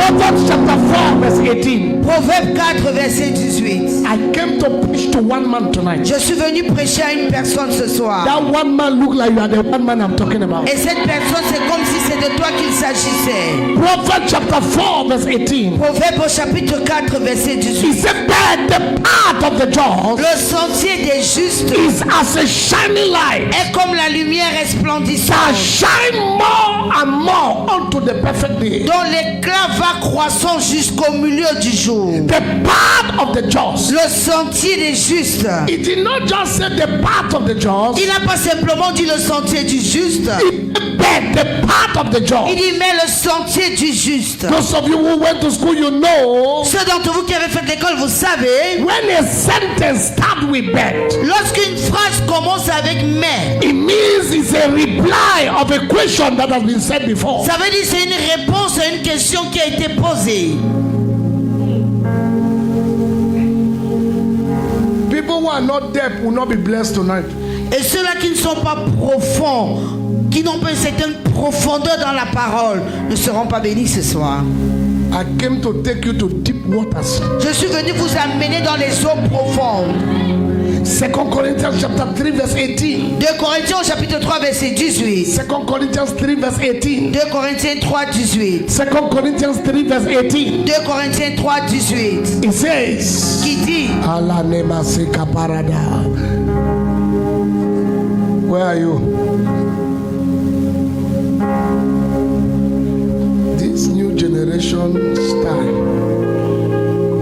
Proverbs chapter 4 verse 18. Proverbe 4 verset 18. I came to preach to one man tonight. Je suis venu prêcher à une personne ce soir. That one man look like you are the one man I'm talking about. Et cette personne, c'est comme si c'est de toi qu'il s'agissait. Proverbs chapter 4 verse 18. Proverbe au chapitre 4 verset 18. He said that the path of the just Le sentier des justes is as a shining light est comme la lumière that resplendissante, shine more and more unto the perfect day. dont l'éclat va croissant jusqu'au milieu du jour. The path of the just. Le sentier des justes. It did not just say the path of the just. Il n'a pas simplement dit le sentier du juste. It said the path of the Il just. dit mais le sentier du juste. Those of you who went to school, you know, Ceux d'entre vous qui avez fait l'école, vous savez, when a sentence starts with bet, lorsqu'une phrase commence avec mais, it means it's a reply of a question that has been said before. ça veut dire que c'est une réponse à une question qui a été posée. People who are not deep will not be blessed tonight. Et ceux-là qui ne sont pas profonds, qui n'ont pas une certaine profondeur dans la parole, ne seront pas bénis ce soir. I came to take you to deep waters. Je suis venu vous amener dans les eaux profondes. 2 Corinthians chapter 3 verse 18. 2 Corinthiens au chapitre 3 verset 18. 2 Corinthians 3 verse 18. 2 Corinthiens 3 18. 2 Corinthians 3 verse 18. 2 Corinthiens 3 18. It says, Qui dit, Allah nema se kaparada. Where are you? This new generation style.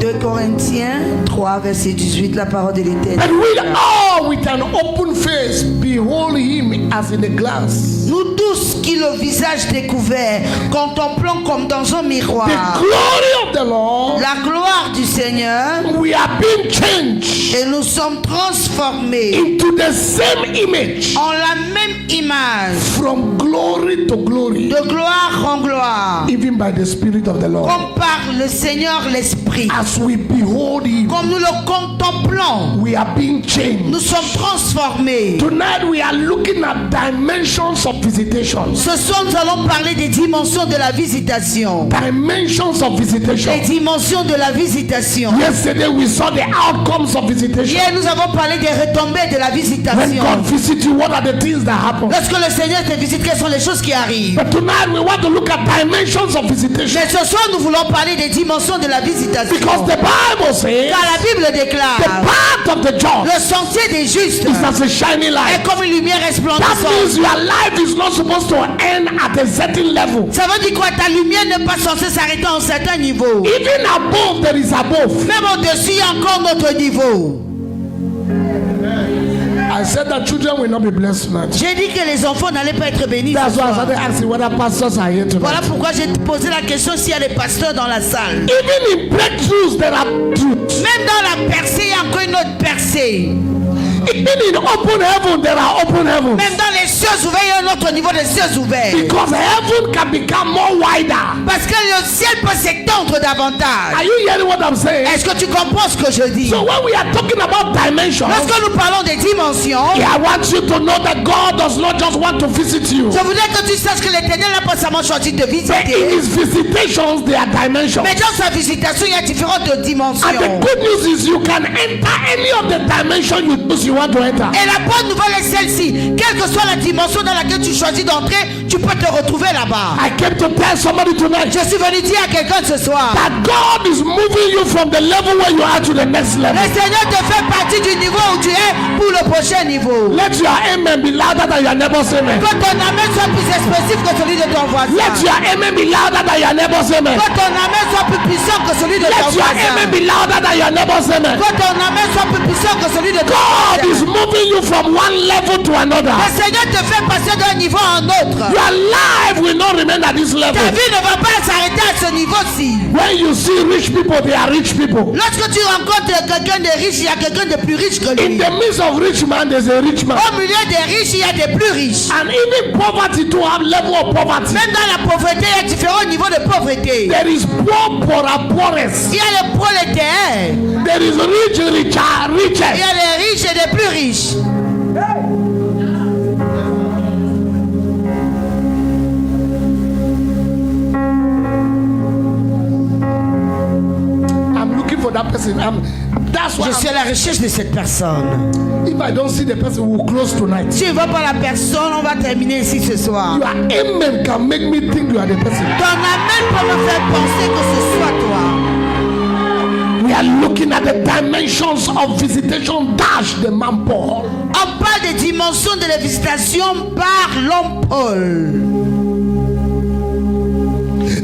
2 Corinthiens 3 verset 18, la parole de l'Éternel. And we all with an open face behold him as in a glass. Nous tous qui le visage découvert, contemplons comme dans un miroir The glory of the Lord, la gloire du Seigneur, we are being changed et nous sommes transformés into the same image, en la même image, from glory to glory, de gloire en gloire, even by the Spirit of the Lord. comme par le Seigneur l'Esprit. As we behold him, Comme nous le contemplons, we are being changed. nous sommes transformés. Tonight we are looking at dimensions of visitation. Ce soir, nous allons parler des dimensions de la visitation. Dimensions of visitation. Les dimensions de la visitation. Yesterday we saw the outcomes of visitation. Hier, nous avons parlé des retombées de la When visitation. God visits you, what are the things that happen? Lorsque le Seigneur te visite, quelles sont les choses qui arrivent? But tonight we want to look at dimensions of visitation. Mais ce soir, nous voulons parler des dimensions de la visitation. Because the Bible says Car la Bible the déclare, path of the le just sentier des justes is as a shining est light. comme une lumière That resplendissante. means your life is not supposed to end at a certain level. Ça veut dire quoi? Ta lumière n'est pas censée s'arrêter à un certain niveau. Even above, there is above. Même au-dessus, il y a encore notre niveau. I said that children will not be blessed tonight. J'ai dit que les enfants n'allaient pas être bénis. That's ce why I soir. started asking whether pastors are here Voilà tonight. pourquoi j'ai posé la question s'il y a des pasteurs dans la salle. Even in breakthroughs, there are truths. Même dans la percée, il y a encore une autre percée. Even in open heaven, there are open heavens. Même dans les cieux ouverts, il y a un autre niveau des cieux ouverts. Because heaven can become more wider. Parce que le ciel peut s'étendre davantage. Are you hearing what I'm saying? Est-ce que tu comprends ce que je dis? So when we are talking about dimensions, Lorsque nous parlons des dimensions, I want you to know that God does not just want to visit you. je voudrais que tu saches que l'Éternel n'a pas seulement choisi de But in visiter. his visitations, there are dimensions. Mais dans sa visitation, il y a différentes dimensions. And the good news is you can enter any of the dimensions you choose you want to enter. Et la bonne nouvelle est celle-ci. Quelle que soit la dimension dans laquelle tu choisis d'entrer, tu peux te retrouver là-bas. I came to tell somebody tonight Je suis venu dire à quelqu'un ce soir, that God is moving you from the level where you are to the next level. le Seigneur te fait partie du niveau où tu es pour le prochain niveau. Let your amen be louder than your neighbor's amen. Que ton amen soit plus expressif que celui de ton voisin. Let your amen be louder than your neighbor's amen. Que ton amen soit plus puissant que celui de ton Let your amen voisin. be louder than your neighbor's amen. Que ton amen soit plus puissant que celui de ton God is voisin. moving you from one level to another. Le Seigneur te fait passer d'un niveau à un autre. Your life will not remain at this Ta level. vie ne va pas s'arrêter à ce niveau-ci. When you see rich people, they are rich people. Lorsque tu rencontres quelqu'un de riche, il y a quelqu'un de plus riche que In lui. the midst of rich man, there's a rich man. Au milieu des riches, il y a des plus riches. And even poverty to have level of poverty. Même dans la pauvreté, il y a différents niveaux de pauvreté. There is poor, poorer, poorest. Il y a les prolétaires, There is rich, richer, il y richest. a les riches et les plus riches. for that person. That's why Je suis à la recherche de cette personne. if I don't see the person, we'll close tonight. Si je ne vois pas la personne, on va terminer ici ce soir. Your amen can make me think you are the person. Ton amen peut me faire penser que ce soit toi. We are looking at the dimensions of visitation dash the man Paul. On parle des dimensions de la visitation par l'homme Paul.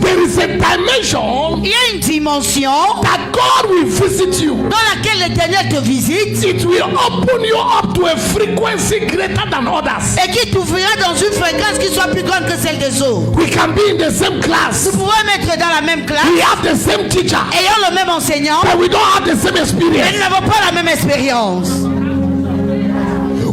There is a dimension Il y a une dimension that God will visit you. dans laquelle l'Éternel te visite It will open you up to a frequency greater than others. et qui t'ouvrira dans une fréquence qui soit plus grande que celle des autres. We can be in the same class. Nous pouvons être dans la même classe, We have the same teacher, ayant le même enseignant, but we don't have the same mais experience. nous n'avons pas la même expérience.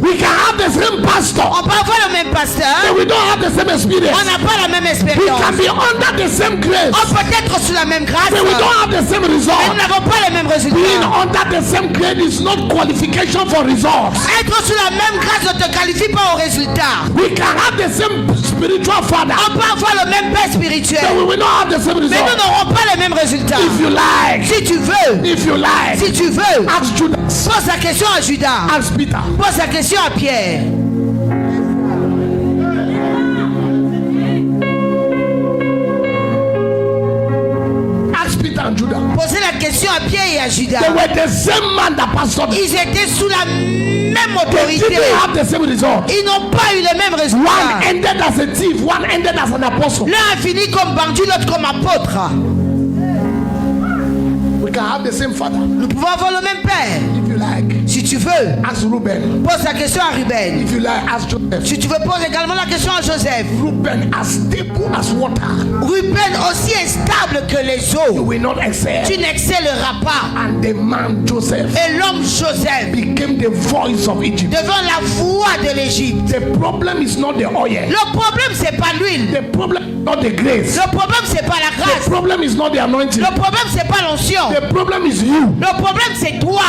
We can have the same pastor, On peut avoir le même pasteur, but we don't have the same on experience. n'a pas la même We expérience. can be under the same grace, On peut être sous la même grâce, but we don't have the same mais nous result. n'avons pas les mêmes Being résultats. under the same grade is not qualification for results. Être sous la même grâce ne te qualifie pas au résultat. We can have the same spiritual father, On peut avoir le même père but spirituel, we will not have the same mais nous result. n'aurons pas les mêmes résultats. If you like, Si tu veux, if you like, si tu veux, ask Judas, pose la question à Judas, ask Peter. pose la question à Pierre. Ask Peter and Judas. Posez la question à Pierre et à Judas. They were the same man that pastored them. Ils étaient sous la même They autorité. didn't have the same result. Ils n'ont pas eu les mêmes One résultats. ended as a thief, one ended as an apostle. L'un a fini comme bandit, l'autre comme apôtre. We can have the same father. Nous pouvons avoir le même père. If you like, Si tu veux, ask Reuben. pose la question à Ruben. If you like, ask Joseph. Si tu veux, pose également la question à Joseph. Reuben as stable as water. Ruben aussi instable que les You eaux. will not excel. Tu n'excelleras pas. And the man Joseph Et l'homme Joseph became the voice of Egypt. devant la voix de l'Égypte. The problem is not the oil. Le problème, c'est pas l'huile. The problem is not the grace. Le problème, c'est pas la The grâce. problem is not the anointing. Le problème, c'est pas l'onction. The problem is you. Le problème, c'est toi.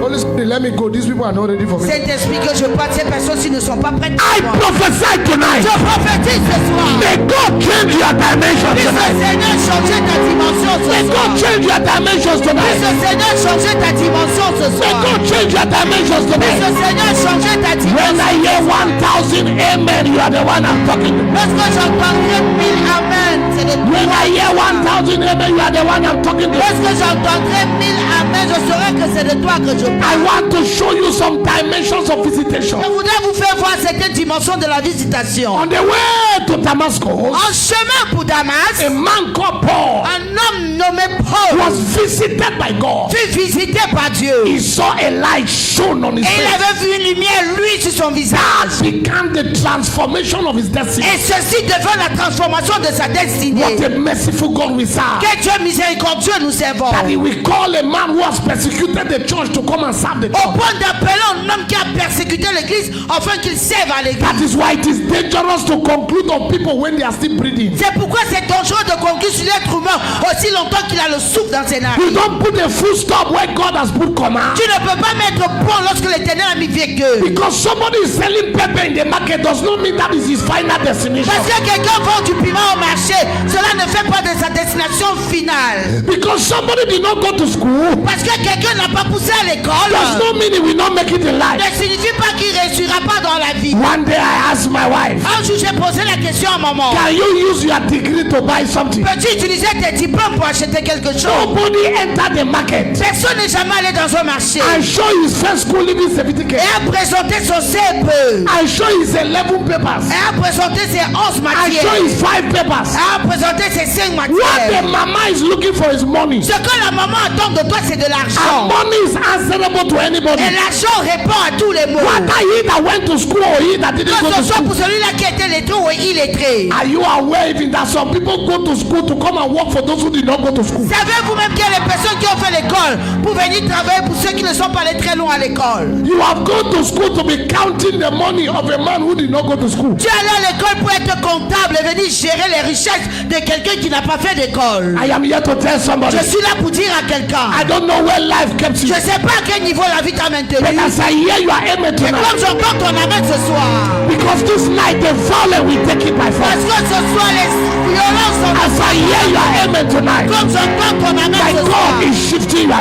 Holy Spirit, let me go. These people are not ready for me. Saint-Esprit, que je parle, ces personnes-ci ne sont pas prêtes pour I moi. prophesy tonight. Je prophétise ce soir. May God change your dimension Puisse le tonight. Seigneur changer ta dimension ce May soir. God change your dimensions Puisse tonight. le Seigneur changer ta dimension ce May soir. God change your dimensions Puisse tonight. le Seigneur changer ta When dimension. I hear 1,000 amen, you are the one I'm talking to. Lorsque j'entendrai 1000 amen, c'est de When toi. I hear 1,000 amen, you are the one I'm talking to. Lorsque j'entendrai 1000 amen, je saurai que c'est de toi que je parle. I want to show you some dimensions of visitation. Je voudrais vous faire voir certaines dimensions de la visitation. On the way to Damascus, En chemin pour Damas, a man called Paul un homme nommé Paul was visited by God. fut visité par Dieu. He saw a light shone on his Et il face. avait vu une lumière, lui, sur son visage. That began the transformation of his destiny. Et ceci devint la transformation de sa destinée. What a merciful God we serve. Quel Dieu miséricordieux nous servons. That he will call a man who has persecuted the church to come and serve the Au church. point d'appeler un homme qui a persécuté l'église afin qu'il serve à l'église. That is why it is dangerous to conclude on people when they are still breathing. C'est pourquoi c'est dangereux de conclure sur l'être humain aussi longtemps qu'il a le souffle dans ses You narines. don't put a full stop where God has put comma. Tu ne peux pas mettre point lorsque l'Éternel a mis virgule. Because somebody is selling pepper in the market does not mean that is his final destination. Parce que quelqu'un vend du piment au marché, cela ne fait pas de sa destination finale. Because somebody did not go to school Parce que quelqu'un n'a pas poussé à l'école, does not mean he will not make it in life. ne signifie pas qu'il ne réussira pas dans la vie. One day I asked my wife, Un jour, j'ai posé la question à maman. can you use your degree to buy something? Peux-tu utiliser tes diplômes pour acheter quelque chose? Nobody entered the market Personne n'est jamais allé dans un marché and show his first school living et certificate. a présenté son CEP. I show his 11 papers. Et a présenté ses 11 I matières. show his 5 papers. Et a présenté ses 5 What matières. the mama is looking for is money. Ce que la maman attend de toi, c'est de And l'argent. money is answerable to anybody. Et l'argent répond à tous les mots. Whether he that went to school or he that didn't Que go to ce soit school. pour celui-là qui était lettré ou illettré. Are you aware even that some people go to school to come and work for those who did not go to school? Savez-vous même qu'il y a des personnes qui ont fait l'école pour venir travailler pour ceux qui ne sont pas allés très loin à l'école? You have gone to school to be counting the money of a man who did not go to school. Tu es allé à l'école pour être comptable et venir gérer les richesses de quelqu'un qui n'a pas fait d'école. I am here to tell somebody. Je suis là pour dire à quelqu'un. I don't know where life kept you. Je ne sais pas à quel niveau la vie t'a maintenu. But as I hear you are aiming Et comme tonight, j'entends ton amen ce soir, because this night the violent will take it by Parce force. que ce soir, les violences sont As I hear your amen tonight, comme j'entends ton amen my ce soir. God is shifting your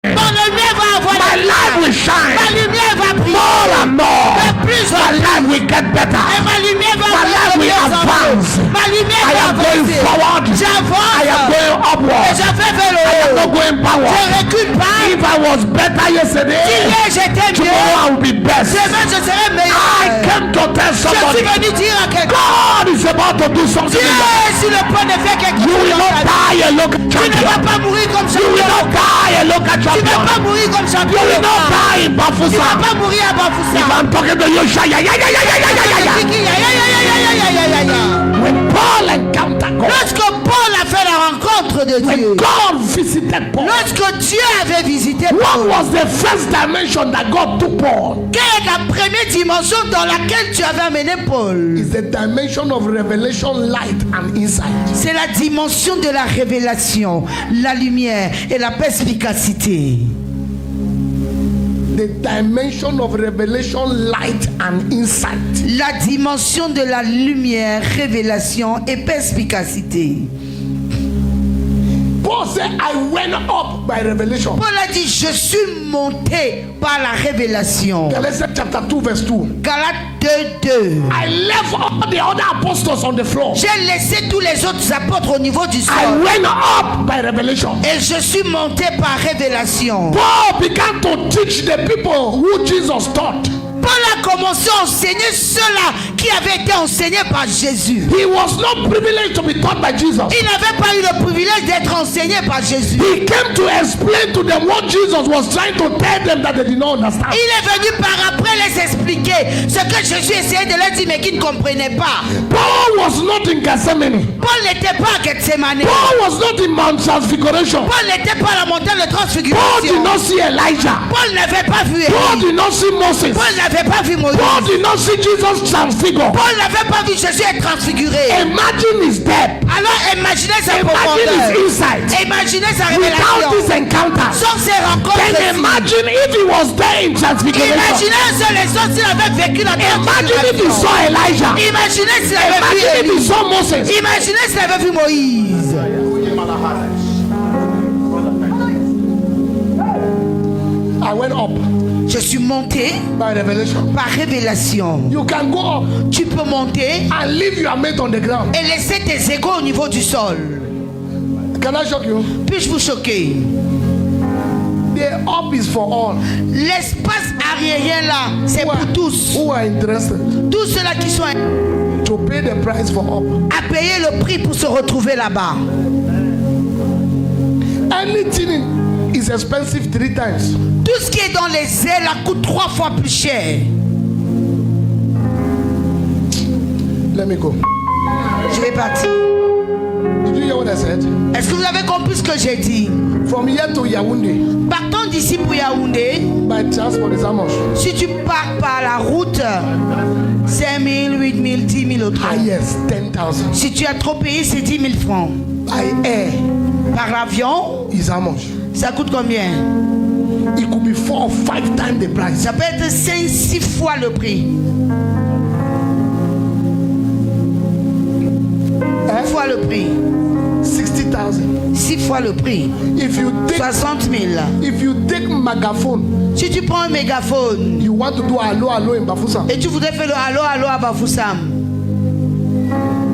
Mon lumière va avoir my life will ma shine lumière va briller. more and more. De plus My en life will get plus. better. Et ma lumière va My life briller de will mieux en advance. plus. Ma lumière I va am going avancer. forward. J'avance. I am going Et upward. je vais vers le I am haut. not going Je backward. recule pas. If I was better Si yesterday, hier j'étais tomorrow mieux, I will be best. demain je serai I meilleur. came to tell Je suis somebody, venu dire à quelqu'un, God is about to do something. Dieu in your life. est sur le point de faire quelque You chose will dans not ta vie. die a local Tu ne vas champion. pas mourir comme You will champion. not die a local Tu ne vas champion. pas mourir comme You champion. will not die in Tu ne vas Bafusa. pas mourir à If Bafoussa. I'm talking to you, shout, yeah, yeah, yeah, yeah, yeah, yeah, yeah, yeah. When Paul encountered God, Lorsque Paul a fait la rencontre de Dieu, when God visited Paul, lorsque Dieu avait visité what Paul, was the first dimension that God took Paul? quelle est la première dimension dans laquelle tu avais amené Paul? Is the dimension of revelation, light and insight. C'est la dimension de la révélation, la lumière et la perspicacité. The dimension of revelation, light and insight. La dimension de la lumière, révélation et perspicacité. Paul said, I went up by revelation. Paul a dit, je suis monté par la révélation. Galatians chapter 2 verse 2. Galates 2:2. I left all the other apostles on the floor. J'ai laissé tous les autres apôtres au niveau du I sol. went up by revelation. Et je suis monté par révélation. Paul began to teach the people who Jesus taught. Paul a commencé à enseigner ceux-là qui avaient été enseignés par Jésus. He was not privileged to be taught by Jesus. Il n'avait pas eu le privilège d'être enseigné par Jésus. He came to explain to them what Jesus was trying to tell them that they did not understand. Il est venu par après les expliquer ce que Jésus essayait de leur dire mais qu'ils ne comprenaient pas. Paul was not in Gethsemane. Paul n'était pas à Gethsemane. Paul was not in Mount Transfiguration. Paul n'était pas à la montagne de Paul transfiguration. did not see Elijah. Paul n'avait pas vu Paul Élie. did not see Moses. Paul n'avait pas vu Moïse. Paul did not see Jesus transfigured. Paul n'avait pas vu Jésus être transfiguré. Imagine his depth. Alors imaginez sa Imagine profondeur. his insight. Imaginez sa Without révélation. this encounter, Sans ces rencontres. then imagine if he was there in transfiguration. Imaginez les autres s'il avait vécu la Imagine if he transfiguration. saw Elijah. Imaginez s'il avait vu Imagine if he Élie. saw Moses. Imaginez s'il avait vu Moïse. I went up Je suis monté by revelation. par révélation. You can go up Tu peux monter and leave your mate on the ground. et laisser tes égaux au niveau du sol. Can I shock you? Puis-je vous choquer? The up is for all. L'espace aérien là, c'est pour tous. Who are interested Tous ceux-là qui sont to pay the price for up. à payer le prix pour se retrouver là-bas. Anything is expensive 3 times. Tout ce qui est dans les airs là coûte 3 fois plus cher. Let me go. Je vais partir. Did you hear what I said? Est-ce que vous avez compris ce que j'ai dit? From here to Yaoundé, Partons d'ici pour Yaoundé. by transport is how much? Si tu pars par la route, 5 000, 8 000, 10 000 autres. Highest 10,000. Si tu as trop payé, c'est 10 000 francs. By air Par l'avion, is how much? ça coûte combien? It could be 4 or 5 times the price. Ça peut être 5-6 fois le prix. 1 fois le prix. 60,000. 6 fois le prix. If you take 60 000. if you take megaphone, Si tu prends un mégaphone you want to do allo allo in Bafusa, et tu voudrais faire le allô allô à Bafoussam,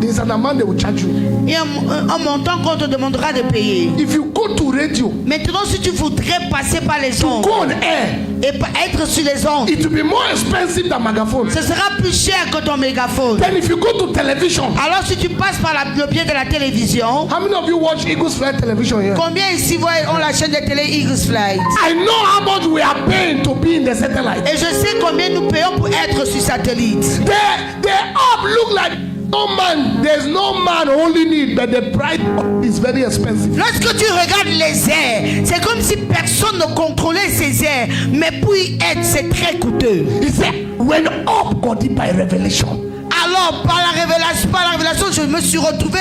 there's an amount they will charge you. et un montant qu'on te demandera de payer. If you go to radio, Maintenant, si tu voudrais passer par les ondes go on air, et être sur les ondes, it will be more expensive than megaphone. ce sera plus cher que ton mégaphone. Then if you go to television, Alors si tu passes par le biais de la télévision, how many of you watch Eagles Fly television here? combien ici ont la chaîne de télé Eagles Flight? I know how much we are paying to be in the satellite. Et je sais combien nous payons pour être sur satellite. The up look like There's no man only need, but the price is very expensive. Lorsque tu regardes les airs, c'est comme si personne ne contrôlait ces airs, mais pour y être, c'est très coûteux. He said, when up got it by revelation. Alors, par la révélation, je me suis retrouvé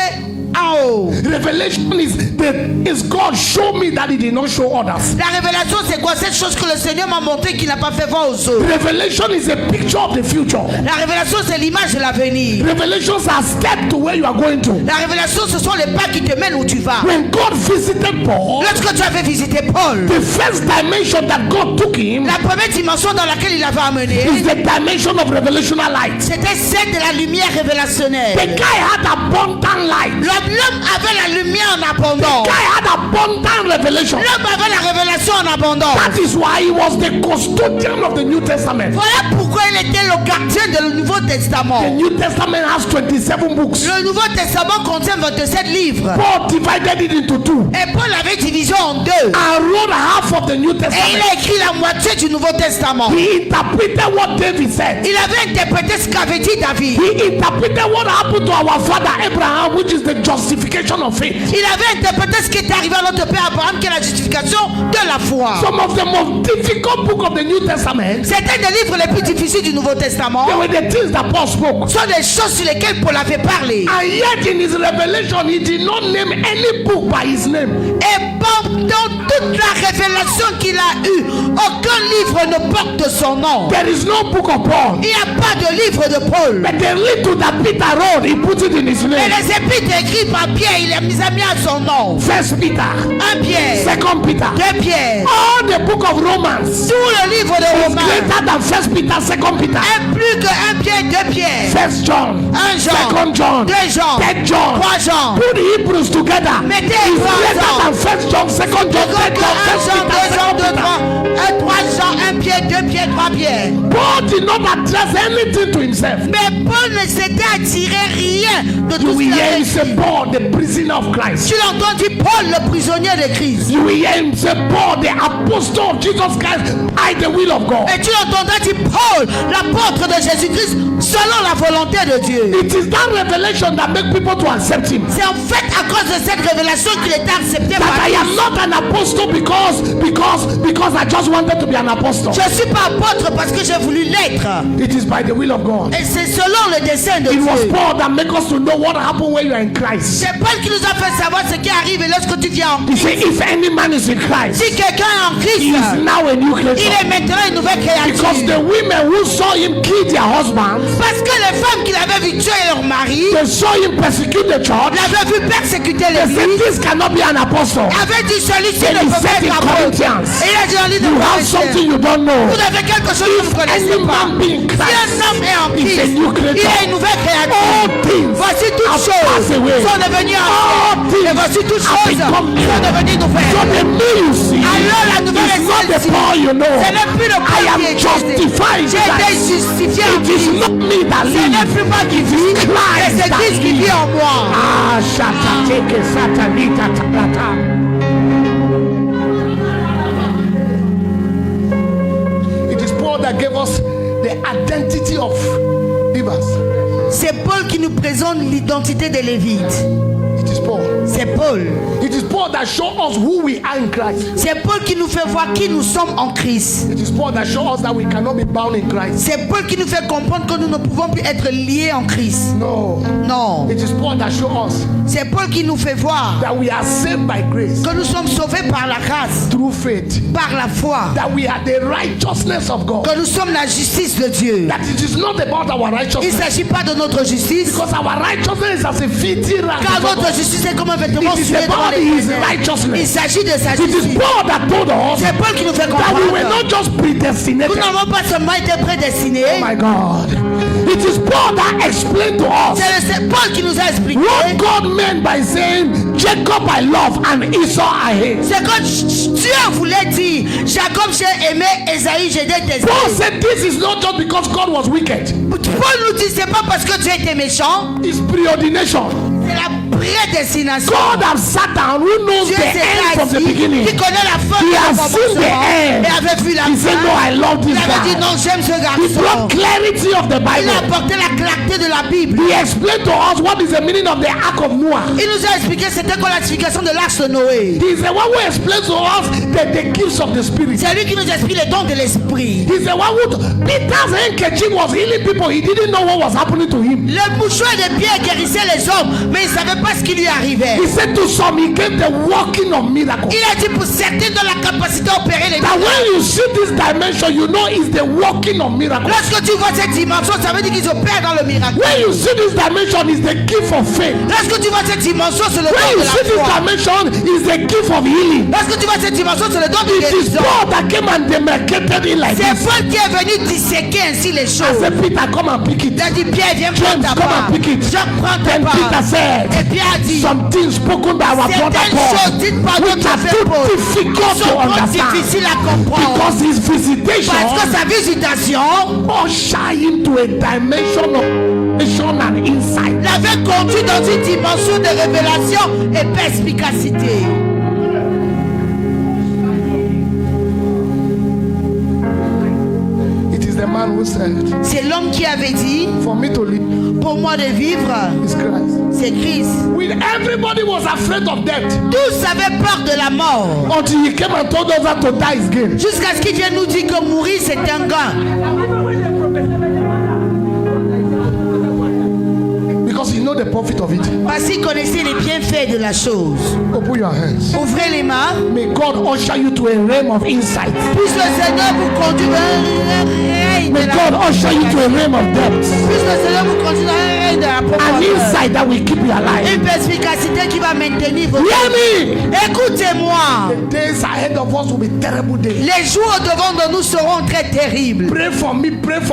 en haut. Revelation is God show me that he did not show others. La révélation, c'est quoi? Cette chose que le Seigneur m'a montré qu'il n'a pas fait voir aux autres. Revelation is a picture of the future. La révélation, c'est l'image de l'avenir. Revelations are steps to where you are going to. La révélation, ce sont les pas qui te mènent où tu vas. When God visited Paul, Lorsque tu avais visité Paul, the first dimension that God took him la première dimension dans laquelle il avait amené, is the dimension of revelational light. c'était celle de la lumière révélationnelle. The guy had abundant light. L'homme avait la lumière en abondance. The guy had abundant revelation. L'homme avait la révélation en abondance. That is why he was the custodian of the New Testament. Voilà pourquoi il était le gardien du Nouveau Testament. The New Testament has 27 books. Le Nouveau Testament contient 27 livres. Paul divided it into two. Et Paul avait division en deux. And wrote half of the New Et il Testament. a écrit la moitié du Nouveau Testament. He interpreted what David said. Il avait interprété ce qu'avait dit David. He interpreted what happened to our father Abraham, which is the justification of faith. Il avait interprété ce qui est arrivé à notre père Abraham, qui est la justification de la foi. Some of the most difficult books of the New Testament, C'était des livres les plus difficiles du Nouveau Testament. they were the things that Paul spoke. Ce sont des choses sur lesquelles Paul avait parlé. And yet in his revelation, he did not name any book by his name. Et dans toute la révélation qu'il a eue, aucun livre ne porte son nom. There is no book of Paul. Il n'y a pas de livre de Paul. But the little that Peter wrote, he put it in his Et name. les épîtres écrits par Pierre, il a mis à son nom. First Peter, 1 Pierre, Second Peter, 2 Pierre, all the book of Romans tout le livre de is Romains greater than First Peter, Second Peter, est plus que 1 Pierre, 2 Pierre, First John, 1 Jean, Second John, 2 Jean, Third John. 3 Jean. Put Hebrews together. Mettez It's trois greater Jean. than First John, Second John, Third John, 1 First Jean, 2 Peter, Jean, Second 2 Peter. 3 Jean, 1 Pierre, 2 Pierre, 3 Pierre. Paul did not address anything to himself. Mais Paul ne s'était attiré rien de You tout will ce qu'il hear avait him say, dit. Paul, the prisoner of Christ. Tu l'entends dire Paul, le prisonnier de Christ. You will hear him say, Paul, the apostle of Jesus Christ, I the will of God. Et tu l'entendras dire Paul, l'apôtre de Jésus-Christ, selon la volonté de Dieu. It is that revelation that makes people to accept him. C'est en fait à cause de cette révélation qu'il était accepté That par I am Christ. not an apostle because I just wanted to be an apostle. Je ne suis pas apôtre parce que j'ai voulu l'être. It is by the will of God. Et c'est selon le dessein de It was Dieu. Paul that made us to know what happened when you are in Christ. C'est Paul qui nous a fait savoir ce qui arrive lorsque tu viens en He Christ. said, if any man is in Christ, Si quelqu'un est en Christ, he is now a new il creature. est maintenant une nouvelle Because créature. the women who saw him kill their husbands, Parce que les femmes qui l'avaient vu tuer leur mari, they saw him persecute the church. l'avaient vu persécuter They said, l'église, this cannot be an apostle. avait dit celui-ci Then ne he peut pas said in être apôtre. Corinthians, Et il a dit en livre de you have Corinthiens, something you don't know. vous avez quelque chose que vous ne connaissez Any pas. man be in Si Christ, un homme est en is a Christ, new il creature. est une nouvelle All créature. things Voici toutes have choses passed away. sont devenues All anciennes. things Et voici toutes have choses become new. sont devenues So nouvelles. the me you see Alors la nouvelle is not the essence, Paul you know. ce n'est plus le I Paul am qui est justified. J'ai été justifié en It is Christ. not me that Ce n'est lives. plus moi qui vis, mais Christ c'est that Christ qui vit en moi. Ah, shata teke satanita talata. It is Paul that gave us the identity of believers. C'est Paul qui nous présente l'identité des Lévites. It is Paul. C'est Paul. It is Paul that shows us who we are in Christ. C'est Paul qui nous fait voir qui nous sommes en Christ. It is Paul that shows us that we cannot be bound in Christ. C'est Paul qui nous fait comprendre que nous ne pouvons plus être liés en Christ. No. Non. It is Paul that shows us C'est Paul qui nous fait voir that we are saved by grace que nous sommes sauvés par la grâce, through faith. par la foi, That we are the righteousness of God. que nous sommes la justice de Dieu. That it is not about our Il ne righteousness. s'agit pas de notre justice, Because our righteousness is as a filthy rag. car before notre God. justice est comme un vêtement It is sué devant about les his ténèbres. Il righteousness. s'agit de sa It is justice. Paul that told us C'est Paul qui nous fait that we were comprendre. not just predestinated. Nous n'avons pas seulement été prédestinés. Oh my God. It is Paul that explained to us C'est Paul qui nous a expliqué. what God meant by saying, Jacob I love and Esau I hate. C'est quand Dieu voulait dire, Jacob j'ai aimé, Esaïe j'ai détesté. Paul said this is not just because God was wicked. Paul nous dit, c'est pas parce que Dieu était méchant, It's preordination. c'est la prédestination. God has sat down who knows Dieu the s'est end from the assis, beginning. qui connaît la fin He de has la seen the end. et avait vu la He said, no, fin. I love Il this avait child. non, j'aime ce He garçon. brought clarity of the Il a Bible. apporté la clarté de la Bible. He explained to us what is the meaning of the Ark of Noah. Il nous a expliqué c'était quoi la signification de l'arche de Noé. He is the one who explains to us the gifts of the Spirit. C'est lui qui nous explique les dons de l'esprit. He's the one who Peter's handkerchief was healing people. He didn't know what was happening to him. Le mouchoir de Pierre guérissait les hommes, mais il ne savait pas ce qui lui arrivait. He said to some, he gave the working of miracles. Il a dit pour certains dans la capacité d'opérer les That miracles. when you see this dimension, you know it's the working of miracles. Lorsque tu vois cette dimension, ça veut dire qu'ils opèrent dans le miracle. When you see this dimension, it's the gift of faith. Lorsque tu vois cette dimension, c'est le When don you de see la this foi. dimension, it's the gift of healing. Lorsque tu vois cette dimension, c'est le don de It is guérison. Paul that came and demarcated it like C'est this. Paul qui est venu disséquer ainsi les I choses. said, Peter, come and pick it. Il a dit, Pierre, viens James, prendre ta come part. and pick it. Jean, prends ta Then Peter part. said, Et Pierre a dit, some things spoken by our brother certaines Paul, choses dites par which notre are frère too Paul, difficult qui to sont trop understand. difficiles à comprendre. Because his visitation Parce que sa visitation usher him to a dimension of vision and insight. l'avait conduit dans une dimension de révélation et perspicacité. It is the man who said, C'est l'homme qui avait dit, for me to live pour moi de vivre, is Christ. c'est Christ. When everybody was afraid of death, Tous avaient peur de la mort. until he came and told us that to die is gain. Jusqu'à ce qu'il vienne nous dire que mourir c'est un gain. Because he know the profit of it. Parce qu'il connaissait les bienfaits de la chose. Open your hands. Ouvrez les mains. May God usher you to a realm of insight. Puisse le Seigneur vous conduire dans un règne de May la God usher you to a realm of depth. Puisse le Seigneur vous conduire dans un règne de la An profondeur. insight that will keep you alive. Une perspicacité qui va maintenir vos Hear me. Écoutez-moi. The days ahead of us will be terrible days. Les jours devant de nous seront très terribles. Pray for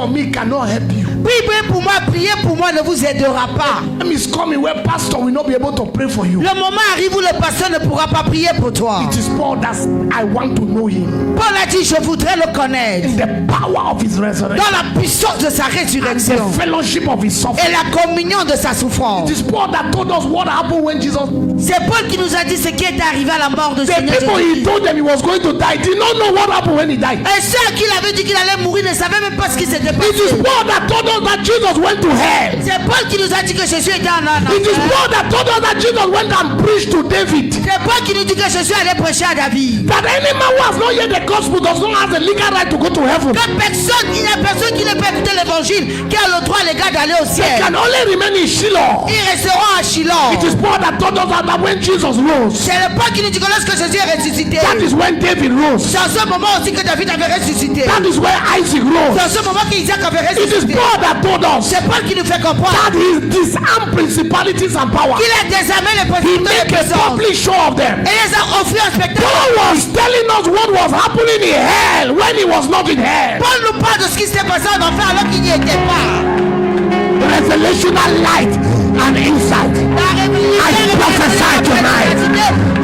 me cannot help you. Priez pour moi, priez pour moi ne vous aidera pas. Time is coming where pastor will not be able to pray for you. Le moment arrive où le pasteur ne pourra pas prier pour toi. It is Paul that I want to know him. Paul a dit, je voudrais le connaître. In the power of his resurrection. Dans la puissance de sa And the résurrection fellowship of his suffering. et la communion de sa souffrance. It is Paul that told us what happened when Jesus. C'est Paul qui nous a dit ce qui est arrivé à la mort de The Seigneur people he Jésus. told them he was going to die did not know what happened when he died. Et ceux qui l'avaient dit qu'il allait mourir ne savaient même pas ce qui s'était It is passé. Paul that told us that Jesus went to hell. C'est Paul qui nous a dit que Jésus était en It is enfer. Paul that told us that Jesus went and preached to David. C'est Paul qui nous dit que Jésus allait prêcher à David. That any man who has not yet the gospel does not have the legal right to go to heaven. Que personne, il n'y a personne qui ne peut écouter l'évangile, qui a le droit légal d'aller au They ciel. can only remain in Shiloh. Ils resteront à Shiloh. It is Paul that told us that when Jesus rose, C'est le Paul qui nous dit que lorsque Jésus est ressuscité, that is when David rose. c'est en ce moment aussi que David avait ressuscité. That is where Isaac C'est rose. en ce moment qu'Isaac avait It is ressuscité. Paul that told us C'est Paul qui nous fait comprendre that he disarmed principalities and power. qu'il a désarmé les He principautés et made les a puissances public show of them. et les a offert un spectacle. Paul was telling us what was happening in hell when he was not in hell. Paul nous parle de ce qui s'est passé en enfer alors qu'il n'y était pas. Revelational light and insight. La révélation I prophesy tonight.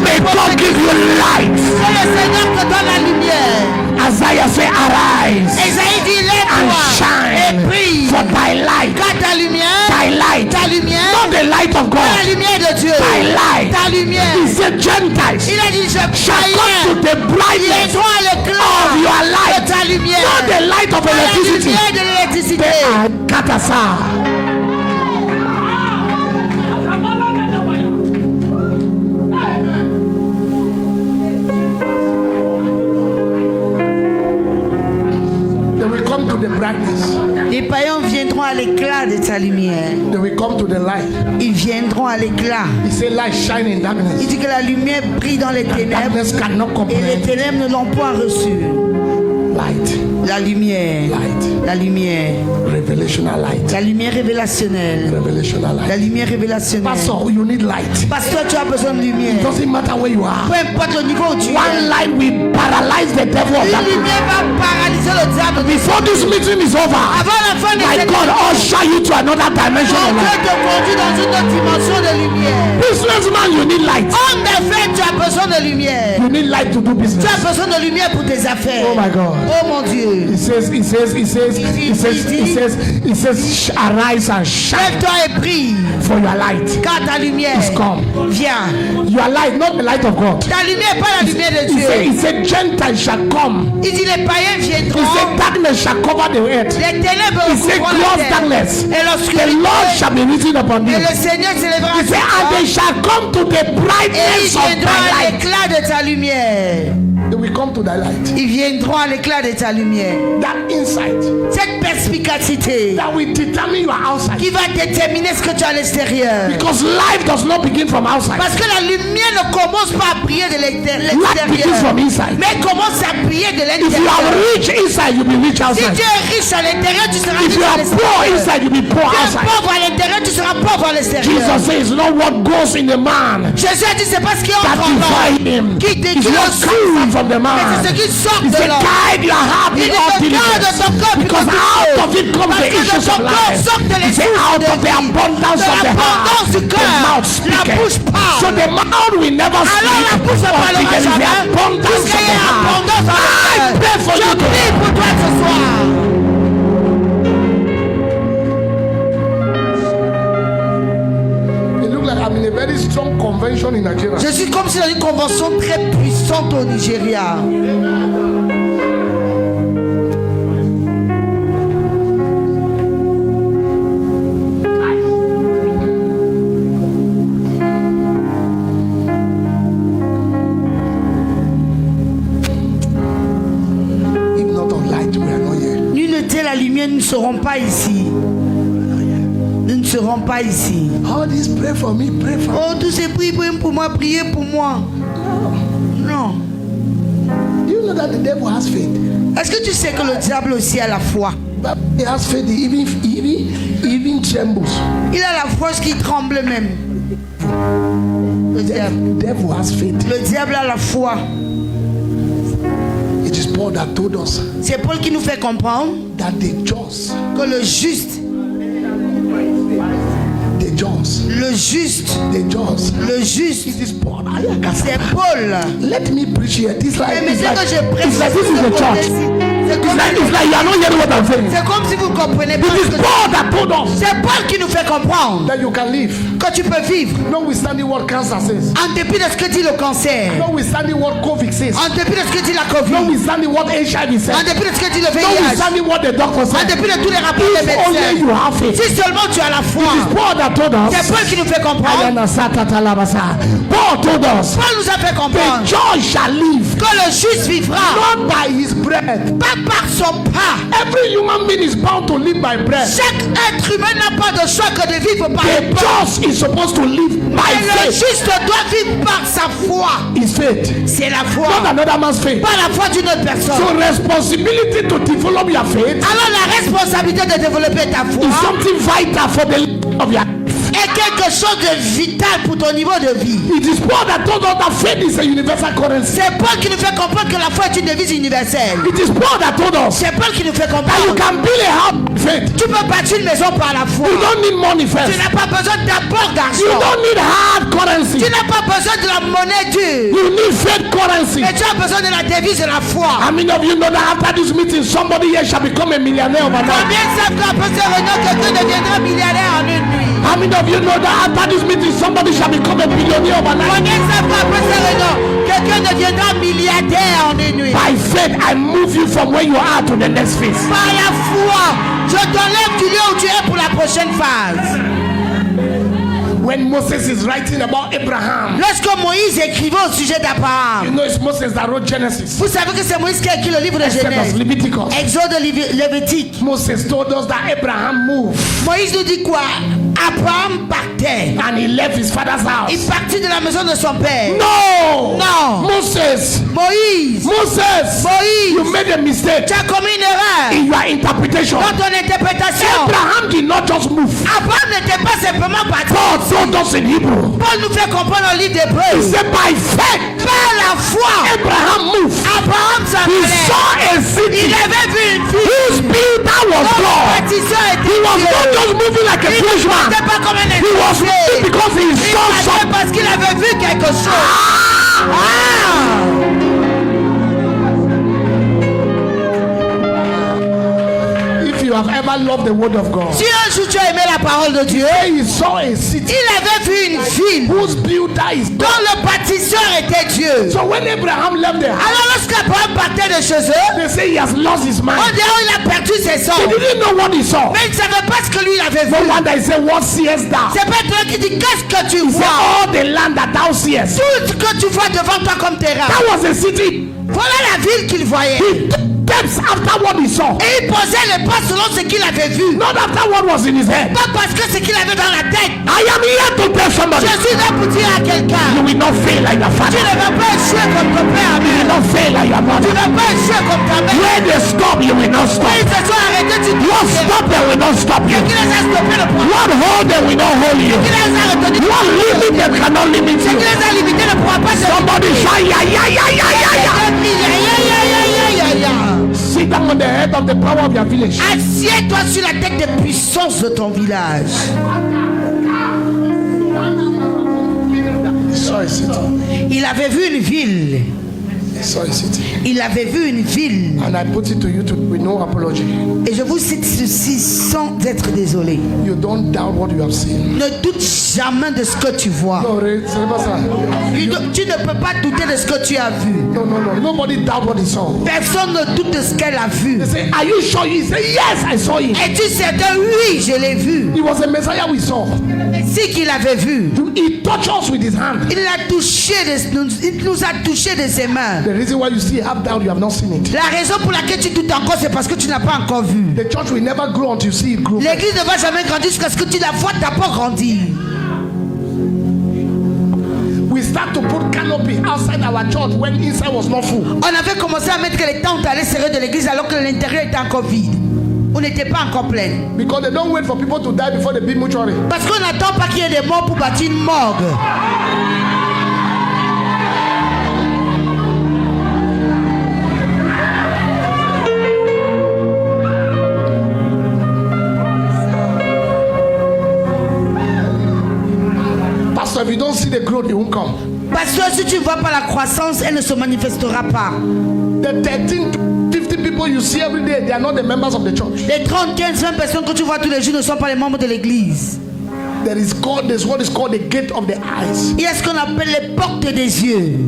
May God give you light. C'est le Seigneur qui donne la lumière. Isaiah say, arise Esaïe dit, and lève-toi et shine, brille. for thy light, Car ta lumière, ta lumière, not the light of pas la God, lumière de Dieu, thy light. ta lumière. He said, Gentiles Il a dit, je shall come to païen, the brightness viendront à l'éclat of your de light, ta lumière. not the light of Pas la electricity. lumière de l'électricité. Katasa. They will come to the brightness. Les païens viendront à l'éclat de ta lumière. They will come to the light. Ils viendront à l'éclat. He said, light shine in Il darkness. dit que la lumière brille dans les ténèbres Darkness cannot et les comprehend. ténèbres ne l'ont point reçue. Light, La lumière, light, la lumière, revelational light, la lumière révélationnelle, revelational la light. lumière révélationnelle. Pastor, you need light. Parce que tu as besoin de lumière. It doesn't matter where you are. Peu importe le niveau où tu es. One light will paralyze the devil of Une darkness. lumière va paralyser le diable. Before this meeting is over, Avant la fin de my cette God usher you to another dimension Mon of Dieu light. te conduit dans une autre dimension de lumière. Businessman, you need light. Homme d'affaires, tu as besoin de lumière. You need light to do Tu business. as besoin de lumière pour tes affaires. Oh my God. Oh mon Dieu. He says, arise and shine, Lève-toi et brille. for your light Car ta lumière is come. vient. Your light, not the light of God. Ta lumière, pas la lumière de He Dieu. said, Gentiles shall come. Il dit les païens He viendront. said, darkness shall cover the earth. Les ténèbres He said, couvrent la gross terre. darkness. Et The l'obscurité. Lord shall be written upon Et you. le Seigneur s'élèvera He sur said, and they toi. shall come to the Et ils brightness of viendront thy à light. l'éclat de ta lumière. They will come to thy light. Ils viendront à l'éclat de ta lumière. That insight Cette perspicacité that will determine your outside. qui va déterminer ce que tu as à l'extérieur. Because life does not begin from outside. Parce que la lumière ne commence pas à briller de Life begins from l'extérieur, inside. mais commence à briller de If you are l'intérieur. rich inside, you'll be rich Si outside. tu es riche à l'intérieur, tu seras If riche you à are poor l'extérieur. inside, you'll be poor Tu es outside. pauvre à l'intérieur, tu seras pauvre à l'extérieur. Jesus says, not what goes in the man Jésus a dit, c'est pas ce qui that entre en divide l'homme him. qui It's détruit what comes from the mais man. c'est ce qui sort He de said, l'homme. guide your heart Il with dit, all regarde diligence. ton corps, Because puis out of it comes parce the que de issues ton of corps life. sortent les He said, sources out de of the vie. abundance De of the l'abondance heart, du the cœur, mouth la bouche speaketh. parle. So the mouth will never Alors la speak bouche ne until parlera there is the jamais abundance jusqu'à of y the ait heart. abondance dans le I cœur. pray for Je you prie today. pour toi ce soir. It looks like I'm in a very strong convention in Nigeria. Je suis comme si dans une convention très puissante au Nigeria. If not of light, we are not here. Nul n'était la lumière, nous ne serons pas ici. Nous ne serons pas ici. All this pray for me, pray for me. Oh, tous ces prix, priez pour moi, priez pour moi. Non. Do you know that the devil has faith? Est-ce que tu sais que le diable aussi a la foi? But he has faith, he even trembles. Il a la foi qui tremble même. Le diable. The devil has faith. Le diable a la foi. It is Paul that told us C'est Paul qui nous fait comprendre that the just, que le juste, the just, le juste, it is Paul. c'est Paul. Let me preach here. This like, Mais it's c'est like, que je prêche. it's like this is the church. C'est It's comme, like you are not hearing what I'm saying. c'est comme si vous ne comprenez pas. It is ce que- Paul that told us C'est Paul qui nous fait comprendre that you can live, que tu peux vivre notwithstanding what cancer says, en dépit de ce que dit le cancer, notwithstanding what COVID says, en dépit de ce que dit la Covid, notwithstanding what HIV en says, dépit de ce que dit le VIH, notwithstanding what the doctor en says. dépit de tous les rapports des If only médecins. you have faith. Si seulement tu as la foi, It is Paul that told c'est us. Paul qui nous fait comprendre. Paul told us, Paul nous a fait the comprendre just shall live, que le juste vivra not by his bread. pas par son pain. Every human being is bound to live by bread. Chaque être humain n'a pas de choix que de vivre par The le pain. just is supposed to live by Mais le faith. juste doit vivre par sa foi. His faith, C'est la foi, not another man's faith. pas la foi d'une autre personne. So responsibility to develop your faith Alors la responsabilité de développer ta foi is something vital for the life of your life. est quelque chose de vital pour ton niveau de vie. It is Paul that told us that faith is a universal currency. C'est Paul qui nous fait comprendre que la foi est une devise universelle. It is Paul that told us C'est Paul qui nous fait that you comprendre. can build a house by faith. Tu peux bâtir une maison par la foi. You don't need money Tu first. n'as pas besoin d'apport You d'argent. don't need hard currency. Tu n'as pas besoin de la monnaie dure. You need faith currency. Mais tu as besoin de la devise de la foi. How many of you know that after this meeting, somebody here shall become a millionaire overnight? Combien savent qu'après ce réunion, quelqu'un deviendra milliardaire en une nuit? How many of you know that after this meeting, somebody shall become a billionaire overnight? Combien savent qu'après ce réunion, quelqu'un deviendra milliardaire en une nuit? By faith, I move you from where you are to the next phase. Par la foi, je t'enlève du lieu où tu es pour la prochaine phase. When Moses is writing about Abraham, Lorsque Moïse écrivait au sujet you d'Abraham, know it's Moses that wrote Genesis, vous savez que c'est Moïse qui a écrit le livre de Exodus, Genèse, Leviticus. Exode, Lévitique. Moses told us that Abraham moved Moïse nous dit quoi? Abraham partait. and he left his father's house. Il partit de la maison de son père. No! Non. Moses! Moïse, Moses! Moïse, You made a mistake tu as commis une erreur in your interpretation. dans ton interprétation. Abraham did not just move. Abraham n'était pas simplement parti. God told us in Hebrew. Paul nous fait comprendre dans le livre He d'Hébreux. said by faith, Par la foi, Abraham moved. Abraham He s'appelait. saw a Il city avait vu une ville. whose builder was Dont le God. bâtisseur He était was Dieu. not just moving like a Il foolish ne man. partait pas comme un He was moving étranger. because he Il saw partait something. parce qu'il avait vu quelque chose. If you have ever loved the word of God, Si un jour tu as aimé la parole de Dieu, he saw a city il avait vu une ville whose builder is God. dont le bâtisseur était Dieu. So when Abraham left the house, Alors lorsqu'Abraham partait de chez eux, they say he has lost his on mind. dirait qu'il a perdu ses He sens. didn't know what he saw. Mais il ne savait pas ce que lui il avait No vu. wonder he said, what seest thou? C'est pas toi qui dis qu'est-ce que tu He said, vois. all the land that thou seest. Tout ce que tu vois devant toi comme terrain. That was a city. Voilà la ville qu'il voyait. He took steps after what he saw. Et il posait les pas selon ce qu'il avait vu. Not after what was in his head. Pas parce que ce qu'il avait dans la tête. I am here to tell somebody. Je suis là pour dire à You quelqu'un. will not fail like your Tu father. ne vas pas échouer comme ton père. You will not fail like your Tu mother. ne vas pas échouer comme ta mère. Where they stop, you will not stop. Ils se sont arrêtés, tu What stop, they will not stop you. Qui les a stoppés le problème. What hold, they will not hold you. Qui les a retenus. What limit, they cannot limit Qui you. les a limités ne pourra pas se Somebody shout, yeah, yeah, yeah, yeah, yeah, yeah. Sit down on the head of the power of your village. Assieds-toi sur la tête des puissances de ton village. He saw a city. Il avait vu une ville. He saw a city. Il avait vu une ville. And I put it to you with no apology. Et je vous cite ceci sans être désolé. You don't doubt what you have seen. Ne doute jamais de ce que tu vois. No, c'est pas ça. Tu ne peux pas douter de ce que tu as vu. No. Nobody doubt what he saw. Personne ne doute de ce qu'elle a vu. They say, are you sure? He said, yes, I saw him. Es-tu certain? Oui, je l'ai vu. He was a Messiah we saw. C'est qu'il avait vu. He touched us with his hand. Il nous a touché de ses mains. The reason why you still have doubt, you have not seen it. La raison pour laquelle tu doutes encore, c'est parce que tu n'as pas encore vu. The church will never grow until you see it grow. L'église ne va jamais grandir jusqu'à ce que tu la vois d'abord grandir. We start to put canopy outside our church when inside was not full. On avait commencé à mettre les tentes à l'extérieur de l'église alors que l'intérieur était encore vide. On n'était pas encore plein. Because they don't wait for people to die before they build mortuary. Parce qu'on n'attend pas qu'il y ait des morts pour bâtir une morgue. Pastor, if you don't see the growth, it won't come. Parce que si tu ne vois pas la croissance, elle ne se manifestera pas. The 13 to 50 people you see every day, they are not the members of the church. Les 30, 15, 20 personnes que tu vois tous les jours ne sont pas les membres de l'église. There's what is called the gate of the eyes. Il y a ce qu'on appelle les portes des yeux.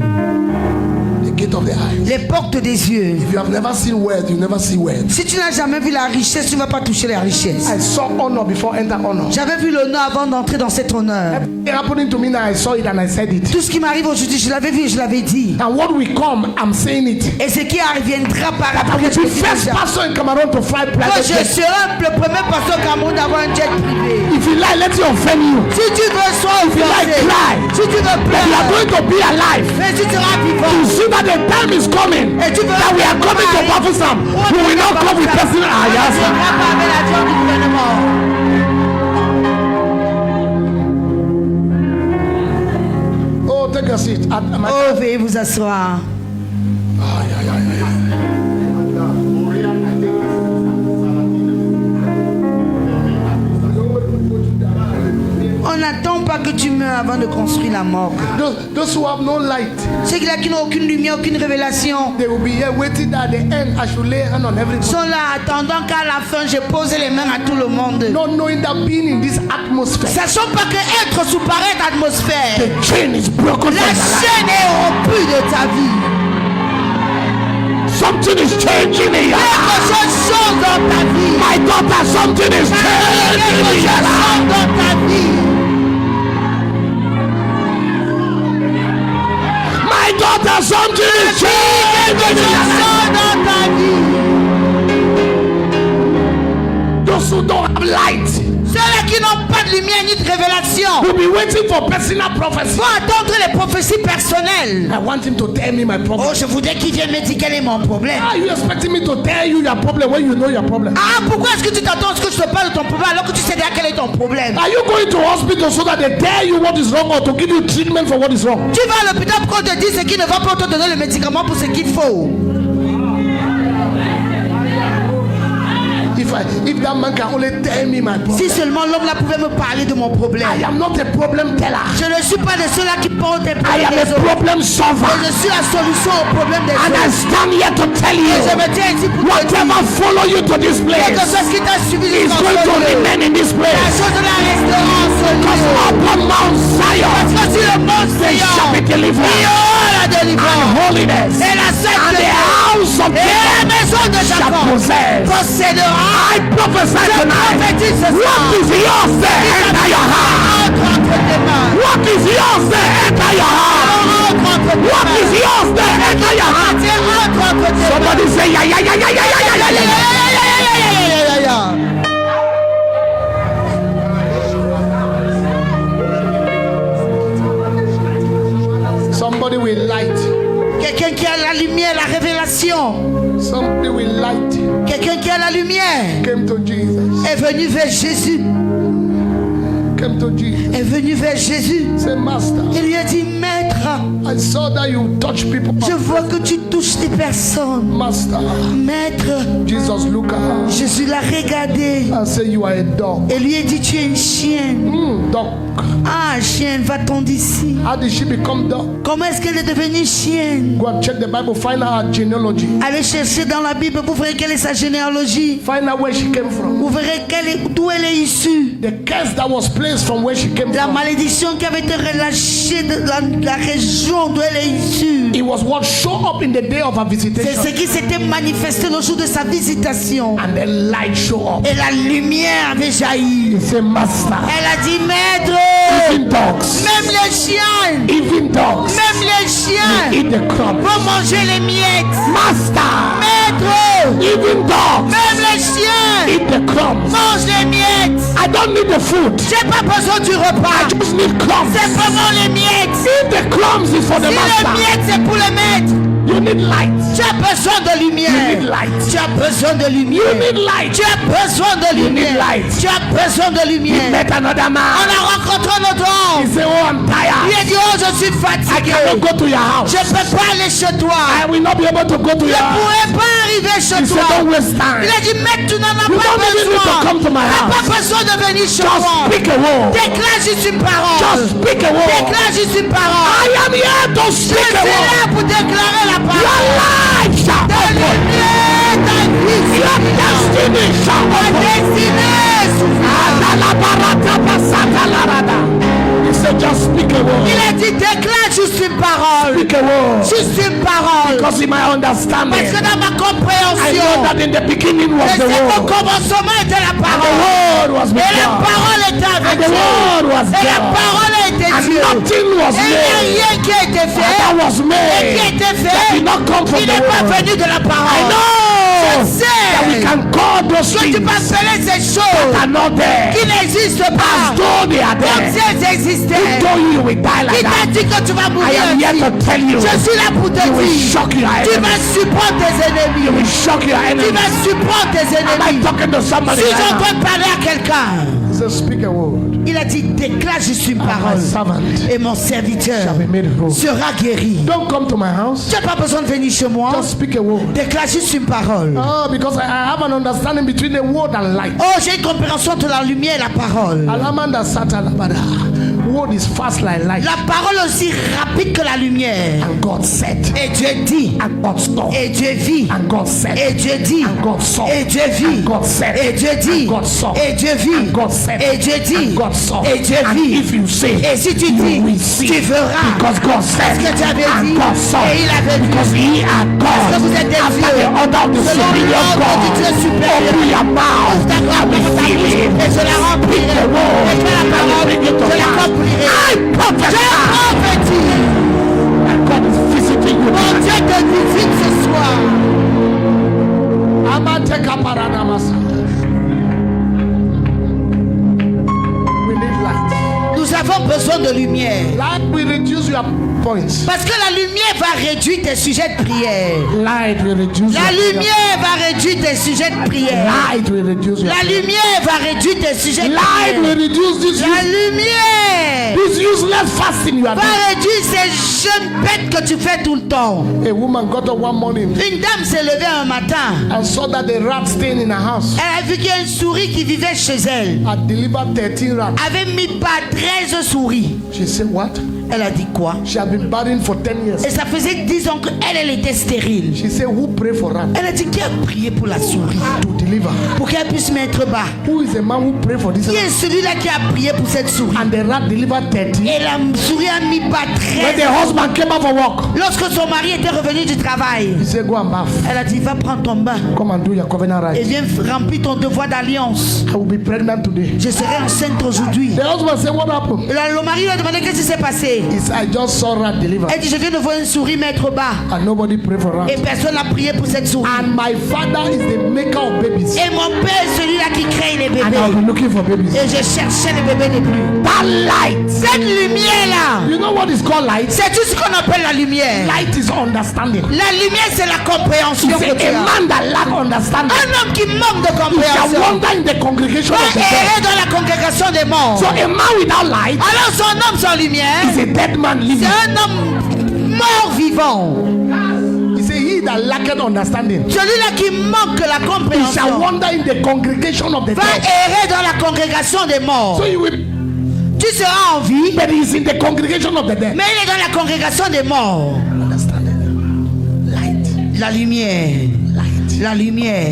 The gate of the eyes. Les portes des yeux. If you have never seen wealth, you never see wealth. Si tu n'as jamais vu la richesse, tu ne vas pas toucher la richesse. I saw honor before enter honor. J'avais vu l'honneur avant d'entrer dans cet honneur. It happening to me now, I saw it and I said it. Tout ce qui m'arrive aujourd'hui, je l'avais vu et je l'avais dit. And what will come, I'm saying it. Et ce qui reviendra par I après, will je be le dis first déjà. pastor in Cameroon to fly Quand private je jet. serai le premier pasteur au Cameroun d'avoir un jet privé. If you lie, let it offend you. Si tu veux, sois If you like, offensé. cry. Si tu veux But you are pleurer. going to be alive. Mais tu seras vivant. You see that the time is coming. Et tu veux That we are coming to Bafusam. We will not come with personal ayas. Tu ne pas avec l'argent du gouvernement. Oh, take a seat. Oh, veuillez vous asseoir. On n'attend pas que tu meurs avant de construire la morgue. Those who have no light, Ceux qui n'ont aucune lumière, aucune révélation, they will be here waiting at the end. I should lay hand on everybody. sont là attendant qu'à la fin, j'ai posé les mains à tout le monde. Not knowing that being in this atmosphere, Sachant pas que être sous pareille atmosphère, the chain is broken from la your life. chaîne est rompue de ta vie. Something is changing in your life. Quelque chose change dans ta vie. My daughter, something is changing Quelque in chose your life. change dans ta vie. My daughter, something is changing Quelque in chose your life. change dans ta vie. Those who don't have light Ceux-là qui n'ont pas de lumière ni de révélation will be waiting for personal prophecy. vont attendre les prophéties personnelles. I want him to tell me my problem. Oh, je voudrais qu'il vienne me dire quel est mon problème. Are you expecting me to tell you your problem when you know your problem? Ah, pourquoi est-ce que tu t'attends à ce que je te parle de ton problème alors que tu sais déjà quel est ton problème? Are you going to hospital so that they tell you what is wrong or to give you treatment for what is wrong? Tu vas à l'hôpital pour qu'on te dise ce qui ne va pas, pour te donner le médicament pour ce qu'il faut. If I if that man can only tell me my problem. Si seulement l'homme là pouvait me parler de mon problème. I am not a problem teller. Je ne suis pas de ceux-là qui portent des I problèmes am des a autres. problem solver. Mais je suis la solution au problème des And I autres. stand here to tell Et je you, me tiens ici pour te whatever dire, follow you to this quelque place chose qui t'a suivi is jusqu'en going ce to lieu. remain in this La place. chose de la restaurance au Because lieu. upon Mount Zion Parce que sur le mont there shall be Sion, il y deliverance aura la and délivrance. holiness, Et la and the sainteté. house of Et la Jacob maison de shall Jacob possess. possédera. I prophesy Je tonight. prophétise ce What soir. is yours there? Enter your heart. Entre entre tes mains. What is yours there? Enter your heart. Entre entre tes What is mains. yours there? Enter your heart. Entre entre tes mains. Somebody say yeah, yeah, yeah, yeah, yeah, yeah, yeah, yeah, yeah. Somebody with light. Quelqu'un qui a la lumière, la révélation. Somebody with light Quelqu'un qui a la lumière came to Jesus. est venu vers Jésus. Came to Jesus. Est venu vers Jésus. Say, Master, Il lui a dit, Maître, I saw that you touch people. je vois que tu touches des personnes. Master, Maître, Jesus look at her Jésus l'a regardé and say, you are a dog. et lui a dit, tu es une chienne. Dog. Ah, chienne, va-t'en d'ici. How did she become dog? Comment est-ce qu'elle est devenue chienne? Go and check the Bible. Find out her genealogy. Allez chercher dans la Bible, vous verrez quelle est sa généalogie. Find out where she came from. Vous verrez d'où elle est issue. The curse that was placed from where she came La from. malédiction qui avait été relâchée de la région d'où elle est issue. It was what showed up in the day of her C'est visitation. ce qui s'était manifesté le jour de sa visitation. And the light showed up. Et la lumière avait jailli. He said, Master, Elle a dit, Maître, even dogs, même les chiens, even dogs, même les chiens eat the crumbs. vont manger les miettes. Master, Maître, even dogs, même les chiens eat the crumbs. mangent les miettes. I don't need the food. J'ai pas besoin du repas. I just need crumbs. C'est vraiment les miettes. If the crumbs is for the Si les master, miettes, c'est pour le maître. you need light. Tu as besoin de lumière. You need light. Tu as besoin de You lumière. need light. Tu as besoin de You need lumière. light. Tu as besoin de You lumière. met another On man. a rencontré notre He homme. said, oh, I'm Il tired. a dit, oh, je suis I fatigué. cannot go to your house. Je ne peux pas aller chez toi. I will not be able to go to Je your ne house. pourrai pas arriver chez He said, toi. don't waste time. Il a dit, mec, tu n'en as You pas don't even need to besoin. come to my Tu n'as pas house. besoin de venir chez Just moi. speak a word. Déclare juste une parole. Just speak a word. Déclare juste une parole. I am here to Je speak suis a word. là pour déclarer la Your parole. life shall Ta open. lumière, ta vie, Your destiny shall ta open. destinée s'ouvrira. He said, just speak a word. Il a dit, déclare juste une parole. Speak a word. Juste une parole. Because in my understanding, Parce que dans ma I compréhension, know that in the beginning was je the sais qu'au word. commencement était la And the parole. word was with Et la God. parole était avec And the Dieu. word was Et la God. parole était And Dieu. nothing was Et il n'y a made rien qui a été fait. that was Et qui a made été that fait. did not come from Il the n'est pas word. venu de la I parole. know Je sais that we can call those que tu things peux appeler ces that choses are not there qui n'existent as pas though they are comme there. si elles Who existaient. told you you will die like Qui t'a that? dit que tu vas I mourir am here ainsi? to tell you, Je suis là pour te you will dire, shock your tu enemies. vas supporter tes You ennemis. will shock your Tu enemies. vas supporter tes Am I ennemis. talking to somebody Si right now? j'entends parler à quelqu'un, He said, speak a word. il a dit, déclare juste une And my parole. servant Et mon serviteur shall be made whole. sera guéri. Don't come to my house. Tu n'as pas besoin de venir chez moi. Just speak a word. Déclare juste une parole. Oh, because I have an understanding between the word and light. Oh, j'ai une compréhension entre la lumière et la parole. Alamanda Satalabada. Word is fast like light. La parole aussi rapide que la lumière. And God said. Et Dieu dit. And God saw. Et Dieu vit. And God said. Et Dieu dit. And God saw. Et Dieu vit. And God said. Et Dieu dit. And God saw. Et Dieu vit. And God said. Et Dieu dit. And God saw. Et Dieu And vit. if you say, Et si tu you dis, will see. tu verras. Because God said. Parce que tu avais And dit. God saw. Et il avait dit. Because ye are Parce que God. vous êtes des After dieux. the order of the Selon superior l'ordre du Dieu God. supérieur. Open your mouth. Ouvre ta I grande will bouche. fill it. Et je la remplirai. Speak the word. Et que la I parole, will bring it to je la pass. remplirai. I Je prophesy prophétise. that God is visiting you. Mon Dieu te visite ce soir. Amateka paranamasa. We need light. Nous avons avons besoin de lumière. Light will reduce your points. Parce que la lumière va réduire tes sujets de prière. Light will reduce La your lumière va réduire tes sujets de prière. Light will reduce your La lumière va réduire tes sujets de Light will prière. reduce La lumière this useless fasting you are va doing. réduire ces jeunes bêtes que tu fais tout le temps. A woman got up one morning Une dame s'est levée un matin. and saw that the rat staying in her house Elle a vu qu'il y a une souris qui vivait chez elle. had delivered 13 rats. Avait mis pas 13 souris. She said, what? Elle a dit quoi? She had been barren for 10 years. Et ça faisait 10 ans qu'elle était stérile. She said, who pray for rat? Elle a dit qui a prié pour la souris? To deliver. Pour qu'elle puisse mettre bas. Who is the man who pray for this Qui rat? est celui-là qui a prié pour cette souris? And the rat delivered 30. Et la souris a mis pas When the 13. husband came out for work, Lorsque son mari était revenu du travail, he said, go and bath. elle a dit va prendre ton bain Come and do your covenant et right. viens remplir ton devoir d'alliance. I will be pregnant today. Je serai enceinte aujourd'hui. The husband said, what happened? Et le mari lui a demandé qu'est-ce qui s'est passé. He said, I just saw rat deliver. Elle dit je viens de voir une souris mettre bas And nobody pray for rat. et personne n'a prié pour cette souris. And my father is the maker of babies. Et mon père est celui-là qui crée les And I'll bébés. be looking for babies. Et je cherchais les bébés les plus. That light. Cette lumière-là, You know what is called light? c'est tout ce qu'on appelle la lumière. Light is understanding. La lumière, c'est la compréhension He que said, tu a as. man that lack understanding Un homme qui manque de he shall compréhension wander in the congregation va of the dead. errer dans la congrégation des morts. So a man without light Alors son homme sans lumière, is a dead man c'est living. un homme mort vivant. He said, he that lacketh understanding Celui-là qui manque la he shall compréhension wander in the congregation of the va dead. errer dans la congrégation des morts. So you will, Tu seras en vie, but he is in the congregation of the dead. mais il est dans la congrégation des morts. Understanding. Light. La lumière, Light. la lumière,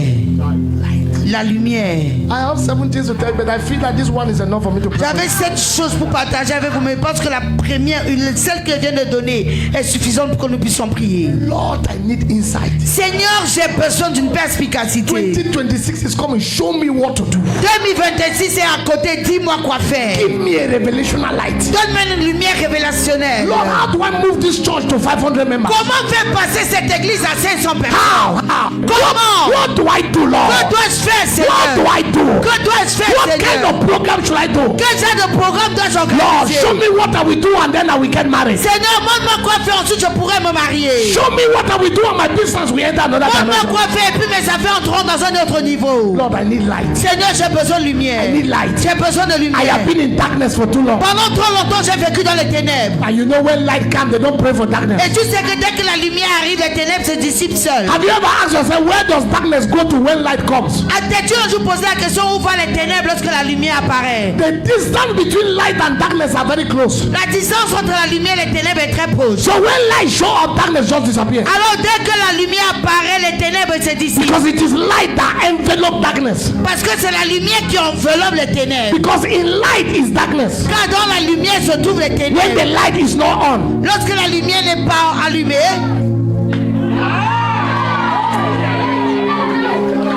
la lumière. I have 7 things to tell you, but I feel that this one is enough for me to pray. J'avais 7 choses pour partager avec vous, mais je pense que la première, celle que je viens de donner, est suffisante pour que nous puissions prier. Lord, I need insight. Seigneur, j'ai besoin d'une perspicacité. 2026 is coming. Show me what to do. 2026 est à côté, dis-moi quoi faire. Give me a revelational light. Donne-moi une lumière révélationnelle. Lord, how do I move this church to 500 members? Comment faire passer cette église à 500 personnes? How? Comment? What do I do, Lord? Que dois-je faire, What do Seigneur? I do? Que dois-je faire, What kind Seigneur? of program should I do? Quel genre de programme dois-je Lord, organiser? show me what I will do and then I will get married. Seigneur, montre-moi quoi faire, ensuite je pourrai me marier. Show me what I will do and my business will enter another Montre-moi dimension. quoi faire, et puis mes affaires entreront dans un autre niveau. Lord, I need light. Seigneur, j'ai besoin de lumière. I need light. J'ai besoin de I lumière. have been in darkness for too long. Pendant trop longtemps, j'ai vécu dans les ténèbres. And you know when light comes, they don't pray for darkness. Et tu sais que dès que la lumière arrive, les ténèbres se dissipent seules. Have you ever asked yourself, where does darkness go to when light comes? As-tu un jour posé la question où vont les ténèbres lorsque la lumière apparaît? The distance between light and darkness are very close. La distance entre la lumière et les ténèbres est très proche. So when light show up, darkness just disappears. Alors dès que la lumière apparaît, les ténèbres se dissipent. Because it is light that envelope darkness. Parce que c'est la lumière qui enveloppe les ténèbres. Because in light is darkness. Car dans la lumière se trouvent les When ténèbres. the light is not on, Lorsque la lumière n'est pas allumée,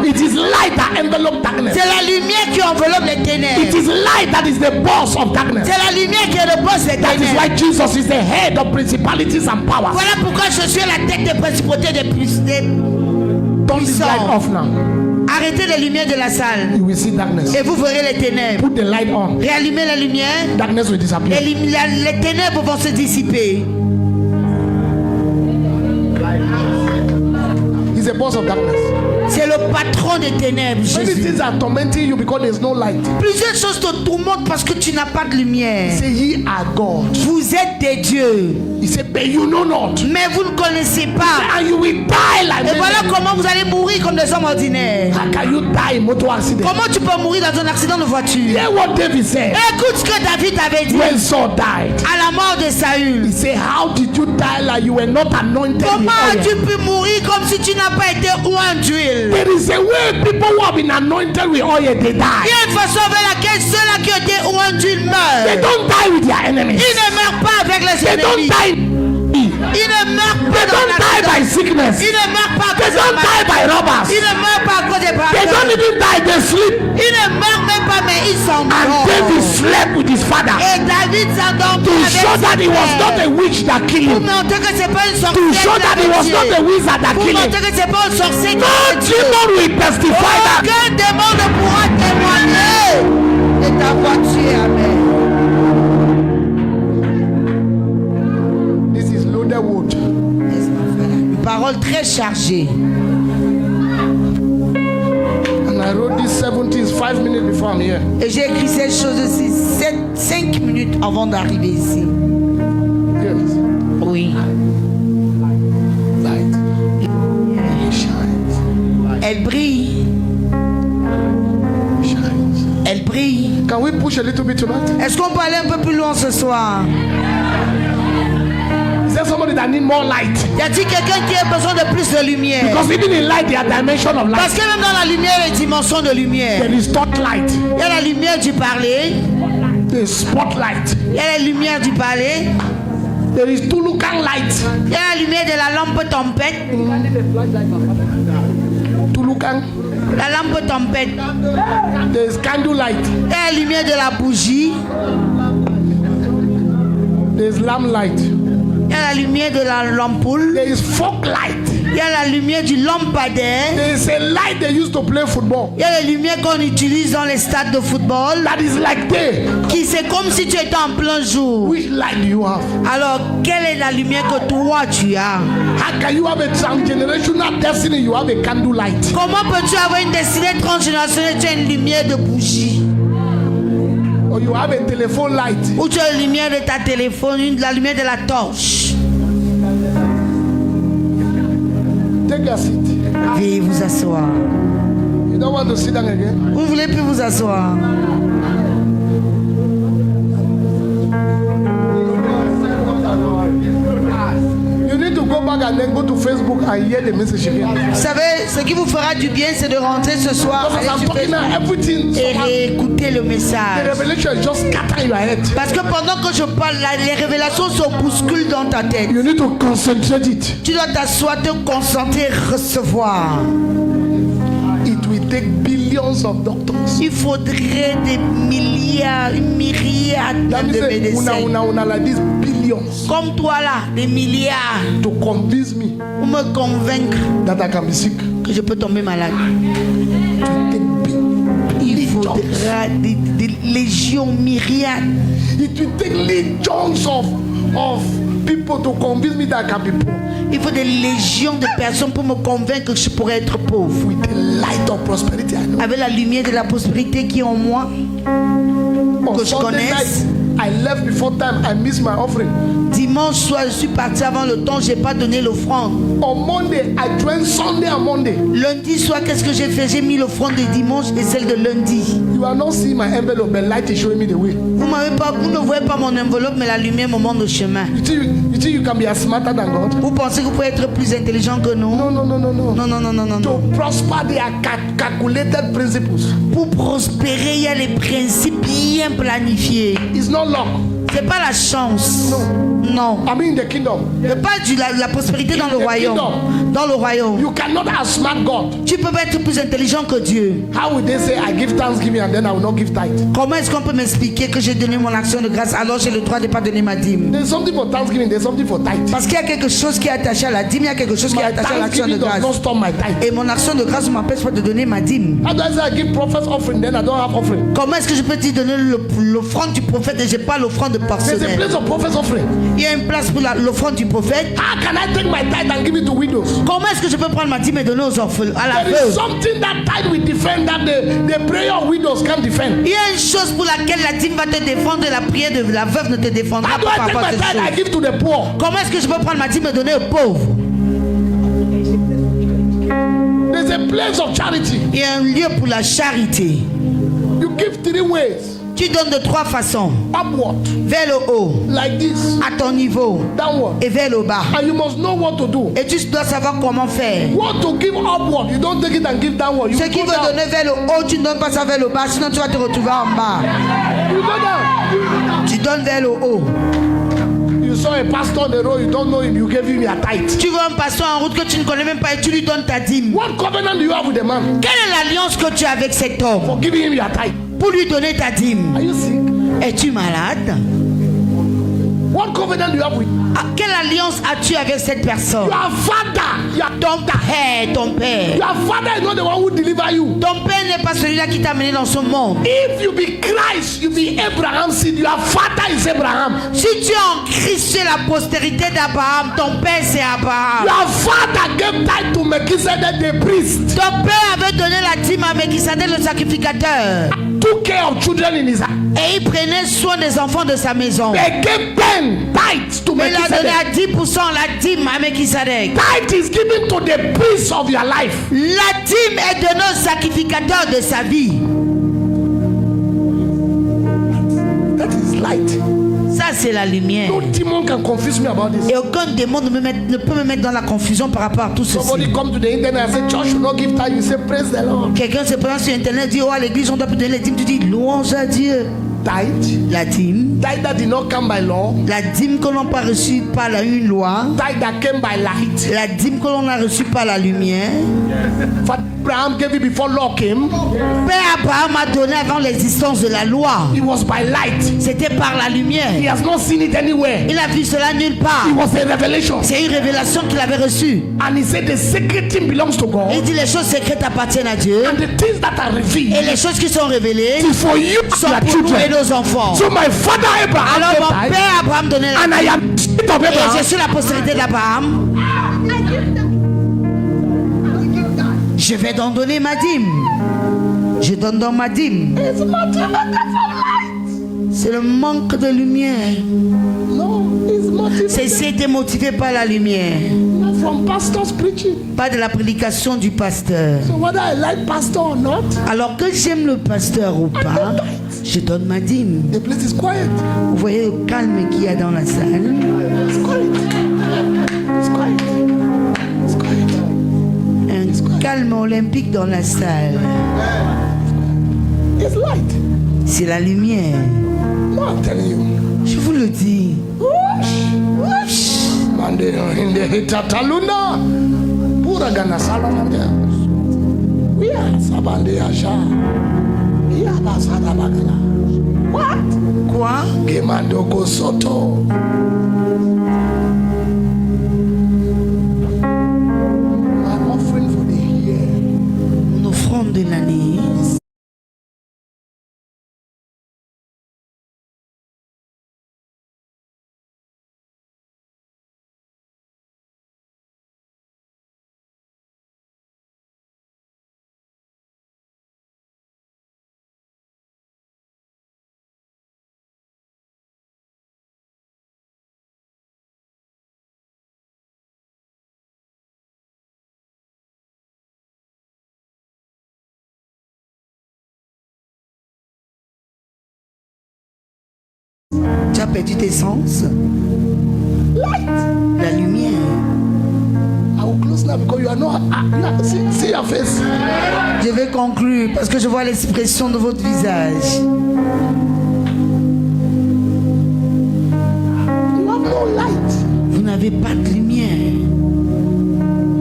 it is light that envelope darkness. c'est la lumière qui enveloppe les It ténèbres. is light that is the boss of darkness. C'est la lumière qui est le boss des That is ténèbres. why Jesus is the head of principalities and powers. Voilà pourquoi je suis la tête des principautés des Turn this light off now. Arrêtez les lumières de la salle You will see darkness. et vous verrez les ténèbres. Put the light on. Réallumez la lumière, Darkness will disappear. les ténèbres vont se dissiper. He's the boss of darkness. C'est le patron des ténèbres, Many Jésus. things are tormenting you because there's no light. Plusieurs choses te tourmentent parce que tu n'as pas de lumière. Say ye are God. Vous êtes des dieux, He said, but you know not. mais vous ne connaissez pas. And you will die like Et voilà men. comment vous allez mourir comme des hommes ordinaires. How can you die in motor accident? Comment tu peux mourir dans un accident de voiture? Hear what David said Écoute ce que David avait dit when Saul died. à la mort de Saül. He said, how did you die like you were not anointed with Comment as-tu oil? pu mourir comme si tu n'as pas été oint d'huile? There is a way people who have been anointed with oil, they Il y die. a une façon avec laquelle ceux-là qui ont été oint d'huile They meurent. don't die with their enemies. Ils ne meurent pas avec les They don't ennemis. die. Ils ne meurent They pas dans don't die by l'accident. sickness. Ils ne meurent pas à They cause don't de die by robbers. Ils ne meurent pas à cause des They braqueurs. don't even die, they sleep. Ils ne meurent même pas, mais ils And David s'endorment. slept with his father Et David s'endort to show that he was not a witch that killed pour him. montrer que c'est pas une To sorcière show qui that he l'a was not tué. a wizard that Pour killed him. montrer que c'est pas un sorcier qui No l'a tué. demon will testify that. Aucun démon ne pourra témoigner de ta voiture. Amen. parole très chargée. And I wrote these 7 things 5 minutes before I'm here. Et j'ai écrit ces choses aussi 5 minutes avant d'arriver ici. Yes. Oui. Light. It shines. Elle brille. It shines. Elle brille. Can we push a little bit tonight? Est-ce qu'on peut aller un peu plus loin ce soir? Is there somebody that need more light? Y a-t-il quelqu'un qui a besoin de plus de lumière? Because even in light, there are dimensions of Parce light. que même dans la lumière, il y a des dimensions de lumière. There is spotlight. Il y a la lumière du parler. There is spotlight. Il y a la lumière du parler. There is Tulukan light. Il y a la lumière de la lampe tempête. Tulukan. La lampe tempête. There is candle light. Il y a la lumière de la bougie. There is lamp light. Il y a la lumière de l'ampoule. There is fog light. Il y a la lumière du lampadaire. There is a light they used to play football. Il y a la lumière qu'on utilise dans les stades de football. That is like day. Qui c'est comme si tu étais en plein jour. Which light do you have? Alors, quelle est la lumière que toi tu as? How can you have a transgenerational destiny? You have a candle light. Comment peux-tu avoir une destinée transgénérationnelle? Tu as une lumière de bougie. Or you have a telephone light. Ou tu as la lumière de ta téléphone, la lumière de la torche. Take a seat. Veuillez vous asseoir. You don't want to sit down again? Vous ne voulez plus vous asseoir. You need to go back and then go to Facebook and hear the message again. Vous savez, ce qui vous fera du bien, c'est de rentrer ce soir Because as I'm talking now, everything, et réécouter le the message. revelation is just scattering your head. Parce que pendant que je parle, les révélations se bousculent dans ta tête. You need to concentrate it. Tu dois t'asseoir, te concentrer, recevoir. It will take billions of doctors. Il faudrait des milliards, une myriade That means de say, médecins. una like this billions Comme toi là, des milliards. to convince me Pour me convaincre that I can be sick. que je peux tomber malade. It will take Il legions. faudra des légions, myriades. It will take legions of people to convince me that I can be poor. Il faut des légions de personnes pour me convaincre que je pourrais être pauvre. With the light of prosperity, I know. Avec la lumière de la prospérité qui est en moi, On que je Sunday connaisse. night, I left before time. I missed my offering. Dimanche soir, je suis parti avant le temps, j'ai pas donné l'offrande. On Monday, I joined Sunday and Monday. Lundi soir, qu'est-ce que j'ai fait? J'ai mis l'offrande de dimanche et celle de lundi. You are not seeing my envelope, but light is showing me the way. Vous ne voyez pas mon enveloppe, mais la lumière me montre le chemin. You think you can be as smarter than God? Vous pensez que vous pouvez être plus intelligent que nous? No. Non, non, non, non, non. To prosper, there are calculated principles. Pour prospérer, il y a les principes bien planifiés. It's not luck. C'est pas la chance. Non. I mean, in the kingdom, C'est pas la prospérité dans le royaume. Dans le royaume. you cannot outsmart God. Tu peux pas être plus intelligent que Dieu. How will they say I give thanksgiving and then I will not give tithe? Comment est-ce qu'on peut m'expliquer que j'ai donné mon action de grâce alors j'ai le droit de ne pas donner ma dîme? There's something for thanksgiving, there's something for tithe. Parce qu'il y a quelque chose qui est attaché à la dîme, il y a quelque chose qui est My attaché à l'action de thanksgiving does grâce. not stop my tithe. Et mon action de grâce ne m'empêche pas de donner ma dîme. How do I say I give prophet's offering, then I don't have offering? Comment est-ce que je peux te donner l'offrande du prophète et je n'ai pas l'offrande There's a personnelle? place of prophet's offering. Il y a une place pour l'offrande du prophète. How can I take my tithe and give it to widows? Comment est-ce que je peux prendre ma dîme et donner aux orphelins, à la There is veuve? something that tithe will defend that the prayer of widows can't defend. Il y a une chose pour laquelle la dîme va te défendre et la prière de la veuve ne te défendra How do pas I par take rapport à my cette tithe and chose. give to the poor? Comment est-ce que je peux prendre ma dîme et donner aux pauvres? There's a place of charity. Il y a un lieu pour la charité. You give 3 ways. Tu donnes de 3 façons. Upward, Vers le haut, like this. à ton niveau, Downward. et vers le bas. And you must know what to do. Et tu dois savoir comment faire. What to give upward, you don't take it and give downward. You Ce qui go veut down. donner vers le haut, tu ne donnes pas ça vers le bas, sinon tu vas te retrouver en bas. You go down. Tu donnes vers le haut. You saw a pastor on the road, you don't know him, you gave him your tithe. Tu vois un pasteur en route que tu ne connais même pas et tu lui donnes ta dîme. What covenant do you have with the man Quelle est l'alliance que tu as avec cet homme for giving him your tithe? pour lui donner ta dîme? Are you sick? Es-tu malade? What covenant do you have with? Quelle alliance as-tu avec cette personne? Your father, your Ton père, ton père. Your father is not the one who deliver you. Ton père n'est pas celui-là qui t'a amené dans ce monde. If you be Christ, you be Abraham's seed. Your father is Abraham. Si tu es en Christ, tu es la postérité d'Abraham. Ton père, c'est Abraham. Your father gave tithe to Melchizedek the priest. Ton père avait donné la dîme à Melchizedek le sacrificateur. Took care of children in his house. Et il prenait soin des enfants de sa maison. They gave 10 tithes to Il a donné Melchizedek. à 10% la dîme à Melchizedek. Tithe is given to the priest of your life. La dîme est donnée au sacrificateur de sa vie. That is light. Ça, c'est la lumière. No demon can confuse me about this. Et aucun démon ne peut me mettre dans la confusion par rapport à tout ceci. Somebody come to the internet and say church should not give tithe. You say praise the Lord. Quelqu'un se prend sur internet et dit, oh, à l'église, on doit plus donner les dîmes. Tu dis, louange à Dieu. Tithe. La dîme. Tithe that did not come by law. La dîme que l'on n'a pas reçue par une loi. Tithe that came by light. La dîme que l'on a reçue par la lumière. Father Abraham gave it before law came. Père Abraham a donné avant l'existence de la loi. It was by light. C'était par la lumière. He has not seen it anywhere. Il a vu cela nulle part. It was a revelation. C'est une révélation qu'il avait reçue. And he said the secret thing belongs to God. Il dit les choses secrètes appartiennent à Dieu. And the things that are Et revealed les choses qui sont révélées is for you sont and your pour nous et children. nos enfants. So my father Abraham Alors mon gave tithe, père Abraham donnait la and I am the seed of et je Abraham. suis la postérité d'Abraham. Je vais donc donner ma dîme. Je donne donc ma dîme. It's not even light. C'est le manque de lumière. No, it's not C'est été motivé par la lumière. not from pastors preaching. Pas de la prédication du pasteur. So whether I like pastor or not, Alors que j'aime le pasteur ou pas, je donne ma dîme. the place is quiet. Vous voyez le calme qu'il y a dans la salle. It's quiet. It's quiet. It's quiet. Un calme olympique dans la salle. It's light. C'est la lumière. No, I'm telling you. Je vous le dis. Mande in the hitataluna. Pura gana salamande. We are sabande asha. We are basada bagala. What? Quoi? Gemando kosoto. My offering for the year. Mon offrande de l'année. Tu as perdu tes sens. La lumière. I will close now because you are not. See your face. Je vais conclure parce que je vois l'expression de votre visage. You have no light. Vous n'avez pas de lumière.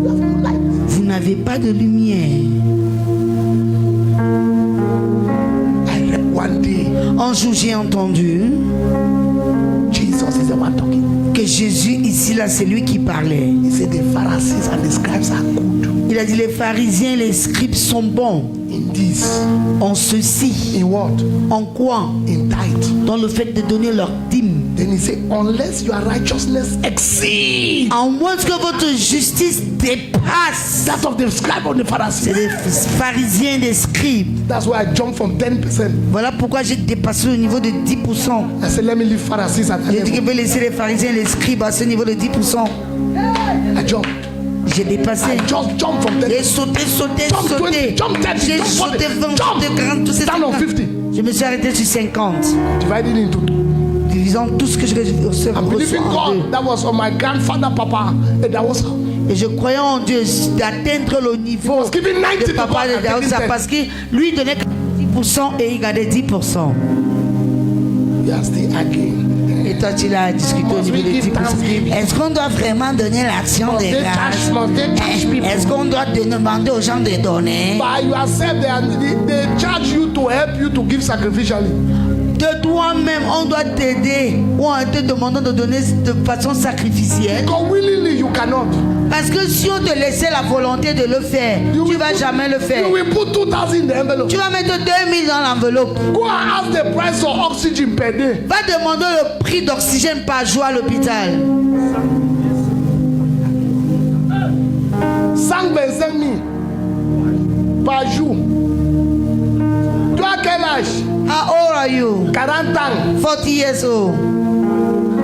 You have no light. Vous n'avez pas de lumière. I read one day. Un jour, j'ai entendu Jesus is the one talking. que Jésus, ici, là, c'est lui qui parlait. He said the Pharisees and the scribes are good Il a dit les pharisiens et les scribes sont bons in this. en ceci. In what? En quoi? In tithe. Dans le fait de donner leur dîme. Then he said, unless your righteousness exceeds En moins que votre justice dépasse that of the scribe or the c'est Pharisee. des pharisiens et des scribes. That's why I jumped from 10%. Voilà pourquoi j'ai dépassé le niveau de 10%. I said, let me leave Pharisees at J'ai dit que 11%. je vais laisser les pharisiens et les scribes à ce niveau de 10%. I jumped. J'ai dépassé. I just jumped from 10%. J'ai sauté. Jump 20, jump 30, J'ai jump 40, sauté 20, jump. sauté 40, tout Stand on 50. Je me suis arrêté sur 50. Divided into two. Divisant tout ce que je reçois I'm believing en deux. God. That was on my grandfather, Papa. And that was Et je croyais en Dieu d'atteindre le niveau was giving 90 de to papa God de and Daouda taking 10. parce que lui donnait 10% et il gardait 10%. You are still arguing. Et toi tu l'as discuté au Must niveau we de give 10%. thanksgiving? Est-ce qu'on doit vraiment donner l'action des grâces? Est-ce qu'on doit demander aux gens de donner? By yourself, they charge you to help you to give sacrificially. De toi-même, on doit t'aider ou en te demandant de donner de façon sacrificielle. Because willingly you cannot. Parce que si on te laissait la volonté de le faire, tu ne vas jamais le faire. You will put 2,000 in the envelope. Tu vas mettre 2000 dans l'enveloppe. Go and ask the price of oxygen per day. Va demander le prix d'oxygène par jour à l'hôpital. 125 000 par jour. Tu as quel âge? How old are you? 40 ans. 40 years old.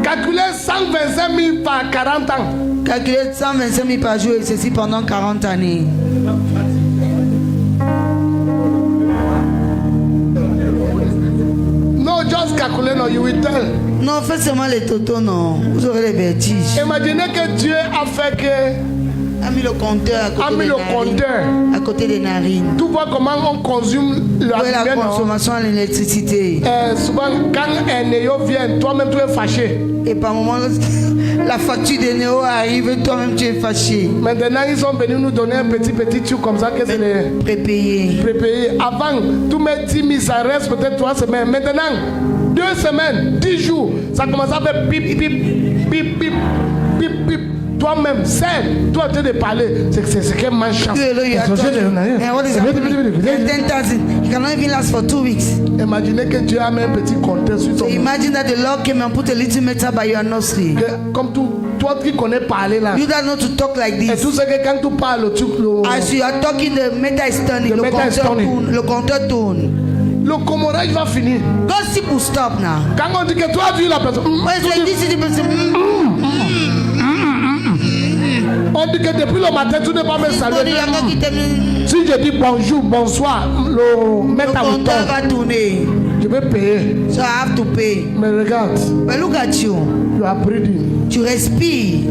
Calculez 125 000 par 40 ans. Calculez 125 000 par jour et ceci pendant 40 années. No, just calculate, no, you will tell. Non, faites seulement les totaux, non. Vous aurez les vertiges. Imaginez que Dieu a fait que. A mis le compteur à côté, A mis des, le narines, compteur. à côté des narines. Tu vois comment on consomme la Où est la lumière, non? consommation de l'électricité? Souvent, quand un néo vient, toi-même tu es fâché. Et par moment, la facture des néo arrive, toi-même tu es fâché. Maintenant, ils sont venus nous donner un petit truc comme ça que c'est les Prépayé. prépayés. Avant, tu mets 10 000, ça reste peut-être 3 semaines. Maintenant, 2 semaines, 10 jours, ça commence à faire pip, pip, pip, pip, pip, pip. Toi-même, seul, toi tu es de parler. C'est qu'un manche. And what is happening? 10,000. It cannot even last for 2 weeks. Imaginez que Dieu a mis un petit compteur sur ton. So imagine that the Lord came and put a little meter by your nursery. Comme toi qui connais parler là. You don't know to talk like Et this. tout ce que quand tu parles, As you are talking, the meter is turning. The meter is turning. Le compteur tourne. le commorage va finir. Gossip will stop now. Quand on dit que toi as vu la personne, on dit que depuis le matin, tu ne peux pas me saluer. Si je dis bonjour, bonsoir, le compteur va tourner. Je vais payer. So I have to pay. Mais regarde. But look at you. You are breathing. Tu respires.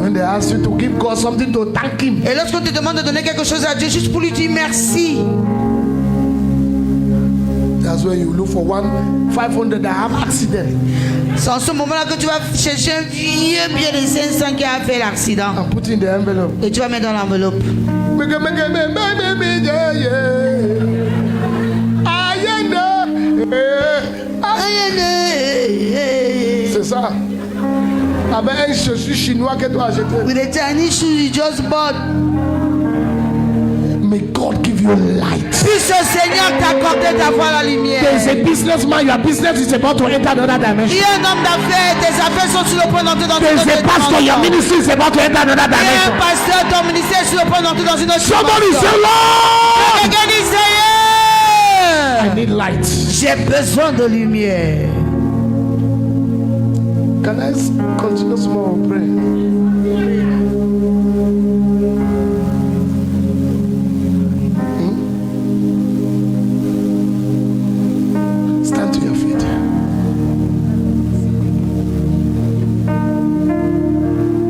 When they ask you to give God something to thank Him. Et lorsqu'on te demande de donner quelque chose à Dieu, juste pour lui dire merci. That's where you look for 500 that have accident. C'est en ce moment-là que tu vas chercher un vieux billet de 500 qui a fait l'accident. And put in the envelope. Et tu vas mettre dans l'enveloppe. C'est ça. Avec un chaussure chinois que tu as acheté. With the Chinese shoes you just bought. May God give you light. Puisse le Seigneur t'accorder d'avoir la lumière. There's a businessman, your business is about to enter another dimension. Il y a un homme d'affaires, tes affaires sont sur le point d'entrer dans une autre There's a pastor, your ministry is about to enter another Il y a dimension. un pasteur, ton ministère est sur le point d'entrer dans une autre Somebody dimension. say, Lord, Quelqu'un dit, I Seigneur, need light. j'ai besoin de lumière. Can I continue small pray? Stand to your feet.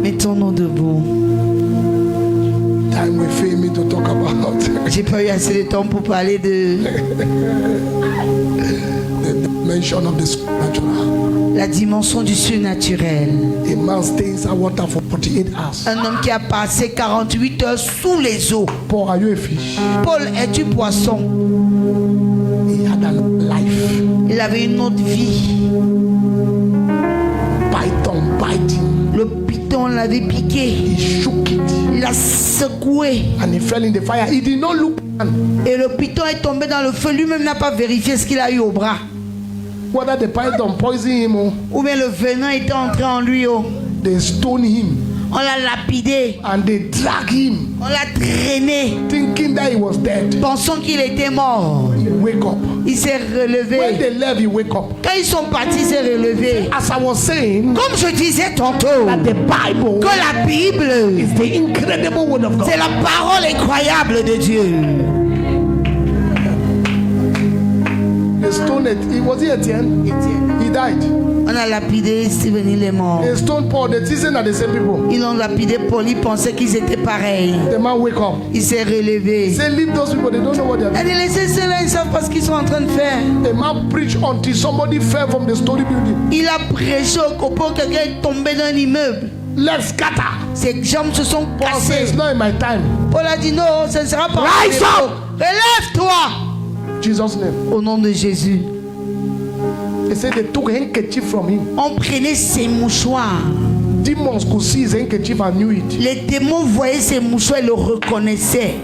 Mettons-nous debout. Time will fail me to talk about J'ai pas eu assez de temps pour parler de the dimension of the supernatural. la dimension du surnaturel. A man stays at water for 48 hours. Un homme qui a passé 48 heures sous les eaux. Paul, are you a fish? Paul, es-tu poisson? He had a life. Il avait une autre vie. Python biting. Le python l'avait piqué. He shook it Il l'a secoué. and he fell in the fire. He did not look Et le python est tombé dans le feu. Lui-même n'a pas vérifié ce qu'il a eu au bras. whether the python poisoned him or Ou bien le venin était entré en lui. Oh. they stoned him On l'a lapidé. and they dragged him, On l'a traîné. thinking that he was dead. Pensant qu'il était mort. He wake up. Il s'est When relevé. they left, he wake up. Quand ils sont partis, il s'est relevé. As I was saying, Comme je disais tantôt, that the Bible que la Bible, is the incredible word of God. c'est la parole incroyable de Dieu. They stoned it. Was he Etienne? He died. On a lapidé Stephen, il est mort. They stoned Paul. The season are the same people. Ils l'ont lapidé Paul, ils pensaient qu'ils étaient pareils. The man wake up. Il s'est relevé. Say, leave those people. They don't know what they are doing. Elle dit, laissez cela, ils savent pas ce qu'ils sont en train de faire. A man preached until somebody fell from the story building. Il a prêché au point que quelqu'un est tombé d'un immeuble. Let's scatter. Ses jambes se sont Paul says, cassées. it's not in my time. Paul a dit non, ce ne sera pas. Rise up. Relève-toi. Jesus' name. Au nom de Jésus. They say they took a handkerchief from him. On prenait ses mouchoirs. Demons could see his handkerchief and knew it. Les démons voyaient ses mouchoirs et le reconnaissaient.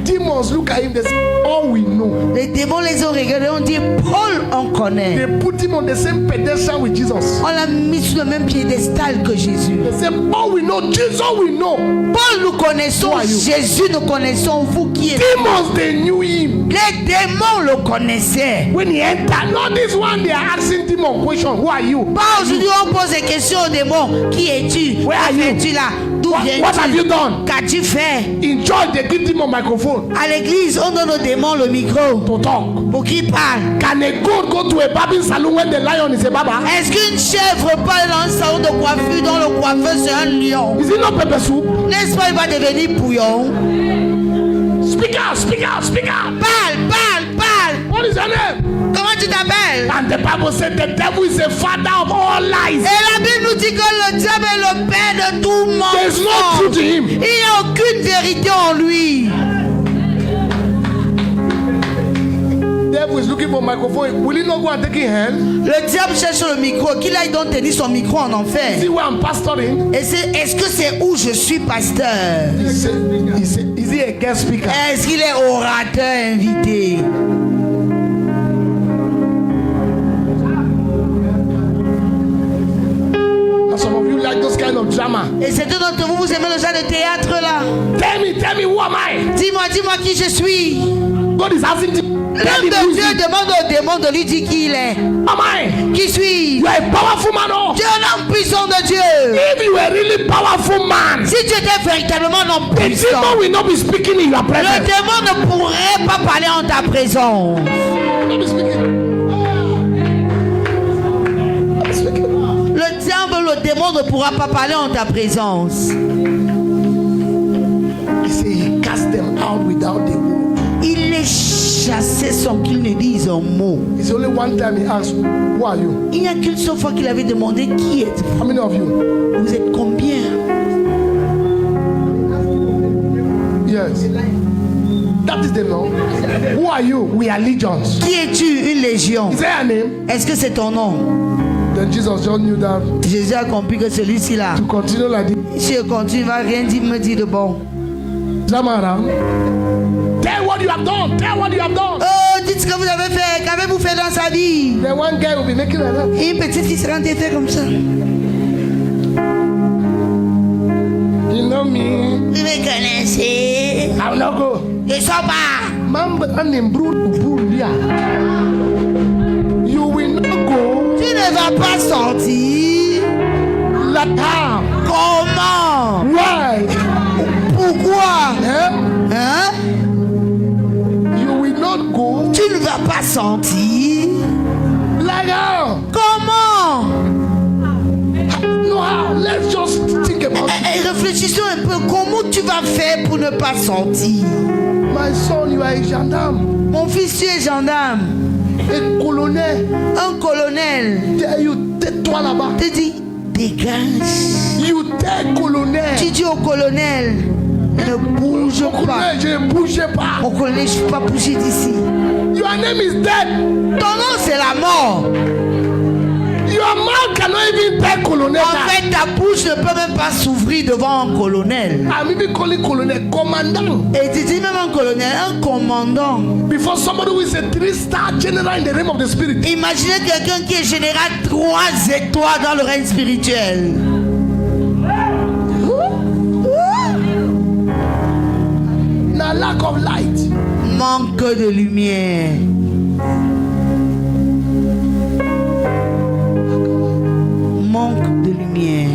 Demons look at him, they say, all we know. Les démons les ont regardés, on dit, Paul, on connaît. They put him on the same pedestal with Jesus. On l'a mis sur le même piédestal que Jésus. They say, all we know, Jesus we know. Paul, nous connaissons, Jésus, nous connaissons, vous qui êtes. Demons, they knew him. Les démons le connaissaient. When he entered, not this one, they are asking demon question, who are you? Pas aujourd'hui, on pose des questions aux démons. Qui es-tu? Where are you? Es-tu là? D'où viens-tu? What have you done? Qu'as-tu fait? In church, they give demon microphone À l'église, on donne aux démons le micro. to talk. Pour qu'ils parlent. Can a goat go to a barbing salon when the lion is a barber? Est-ce qu'une chèvre parle dans un salon de coiffure dont le coiffeur c'est un lion? Is it not pepper soup? N'est-ce pas, il va devenir bouillon? Speak out, speak out, speak out. Parle, parle, parle. What is your name? Comment tu t'appelles? And the Bible said the devil is the father of all lies. Et la Bible nous dit que le diable est le père de tout There's no truth mensonge. in him. Il n'y a aucune vérité en lui. Devil is looking for microphone. Will he not go and take in hand? Le diable cherche le micro. Qu'il aille donc tenir son micro en enfer. See where I'm pastoring? Et est-ce que c'est où je suis pasteur? Is he a guest speaker? Est-ce qu'il est orateur invité? And some of you like those kind of drama. Et certains d'entre vous, vous aimez le genre de théâtre là. Tell me, who am I? Dis-moi qui je suis. God is asking you. L'homme de Dieu demande au démon de lui dire qui il est. Am I? Qui suis-je? You are a powerful man. Oh. Tu es un homme puissant de Dieu. If you were a really powerful man, Si tu étais véritablement un homme the puissant, demon will not be speaking in your le presence. démon ne pourrait pas parler en ta présence. Not be speaking. Not be speaking. Le diable, le démon ne pourra pas parler en ta présence. He said he cast them out without the word. Il les chassait sans qu'il ne dise un mot. It's only one time he asked, who are you? Il n'y a qu'une seule fois qu'il avait demandé qui êtes-vous? How many of you? Vous êtes combien? Yes. That is the law. Who are you? We are legions. Qui es-tu? Une légion. Is there a name? Est-ce que c'est ton nom? Then Jesus just knew that Jésus a compris que celui-ci là, to continue like this. si je continue, il va rien dire, me dire de bon. Drama around. Tell what you have done. Tell what you have done. Oh, dites ce que vous avez fait. Qu'avez-vous fait dans sa vie? Then one guy will be making like that. Et une petite fille sera en fait comme ça. You know me. Vous me connaissez? I will not go. Je sors pas. Man, but I'm in brood. You will not go. Tu ne vas pas sortir. Like how? Comment? Why? Pourquoi? Eh? Hein? You will not go. Tu ne vas pas sortir. Like how? Comment? No how? Let's just think about it. Et réfléchissons un peu. Comment tu vas faire pour ne pas sortir? My son, you are a gendarme. Mon fils, tu es gendarme. A colonel. Un colonel. Tell you, tais-toi là-bas. Te dit, dégage. You tell colonel. Tu dis au colonel, ne bouge pas. Colonel, je ne bougeais pas. Mon colonel, je ne peux pas bouger d'ici. Your name is dead. Ton nom, c'est la mort. Your mouth cannot even tell colonel En that. fait, ta bouche ne peut même pas s'ouvrir devant un colonel. I'm even calling colonel commandant. Et tu dis même un colonel, un commandant. Before somebody who is a 3-star general in the realm of the spirit. Imaginez quelqu'un qui est général 3 étoiles dans le règne spirituel. Now lack of light. Manque de lumière. Manque de lumière.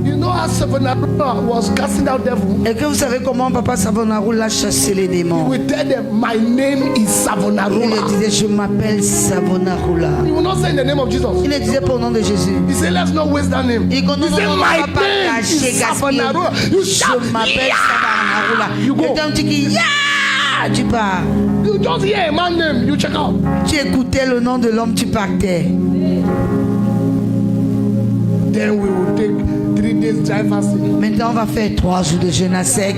You know how Savonarola was casting out devil? Et que vous savez comment papa Savonarola a chassé les démons? We tell them, my name is Il Savonarola. leur disait, je m'appelle Savonarola. He will not say in the name of Jesus. Il le disait pour le nom de Jésus. He said, let's not waste that name. Il dit, non, He non, said, non, my on va pas name cacher, is gaspiller. Savonarola. You shout, Je m'appelle Savonarola. You go. Quelqu'un dit qui, yeah, tu pars. You just hear a man name, you check out. Tu écoutais le nom de l'homme, tu partais. Then we will take 3 days dry fasting. Maintenant, on va faire 3 jours de jeûne à sec.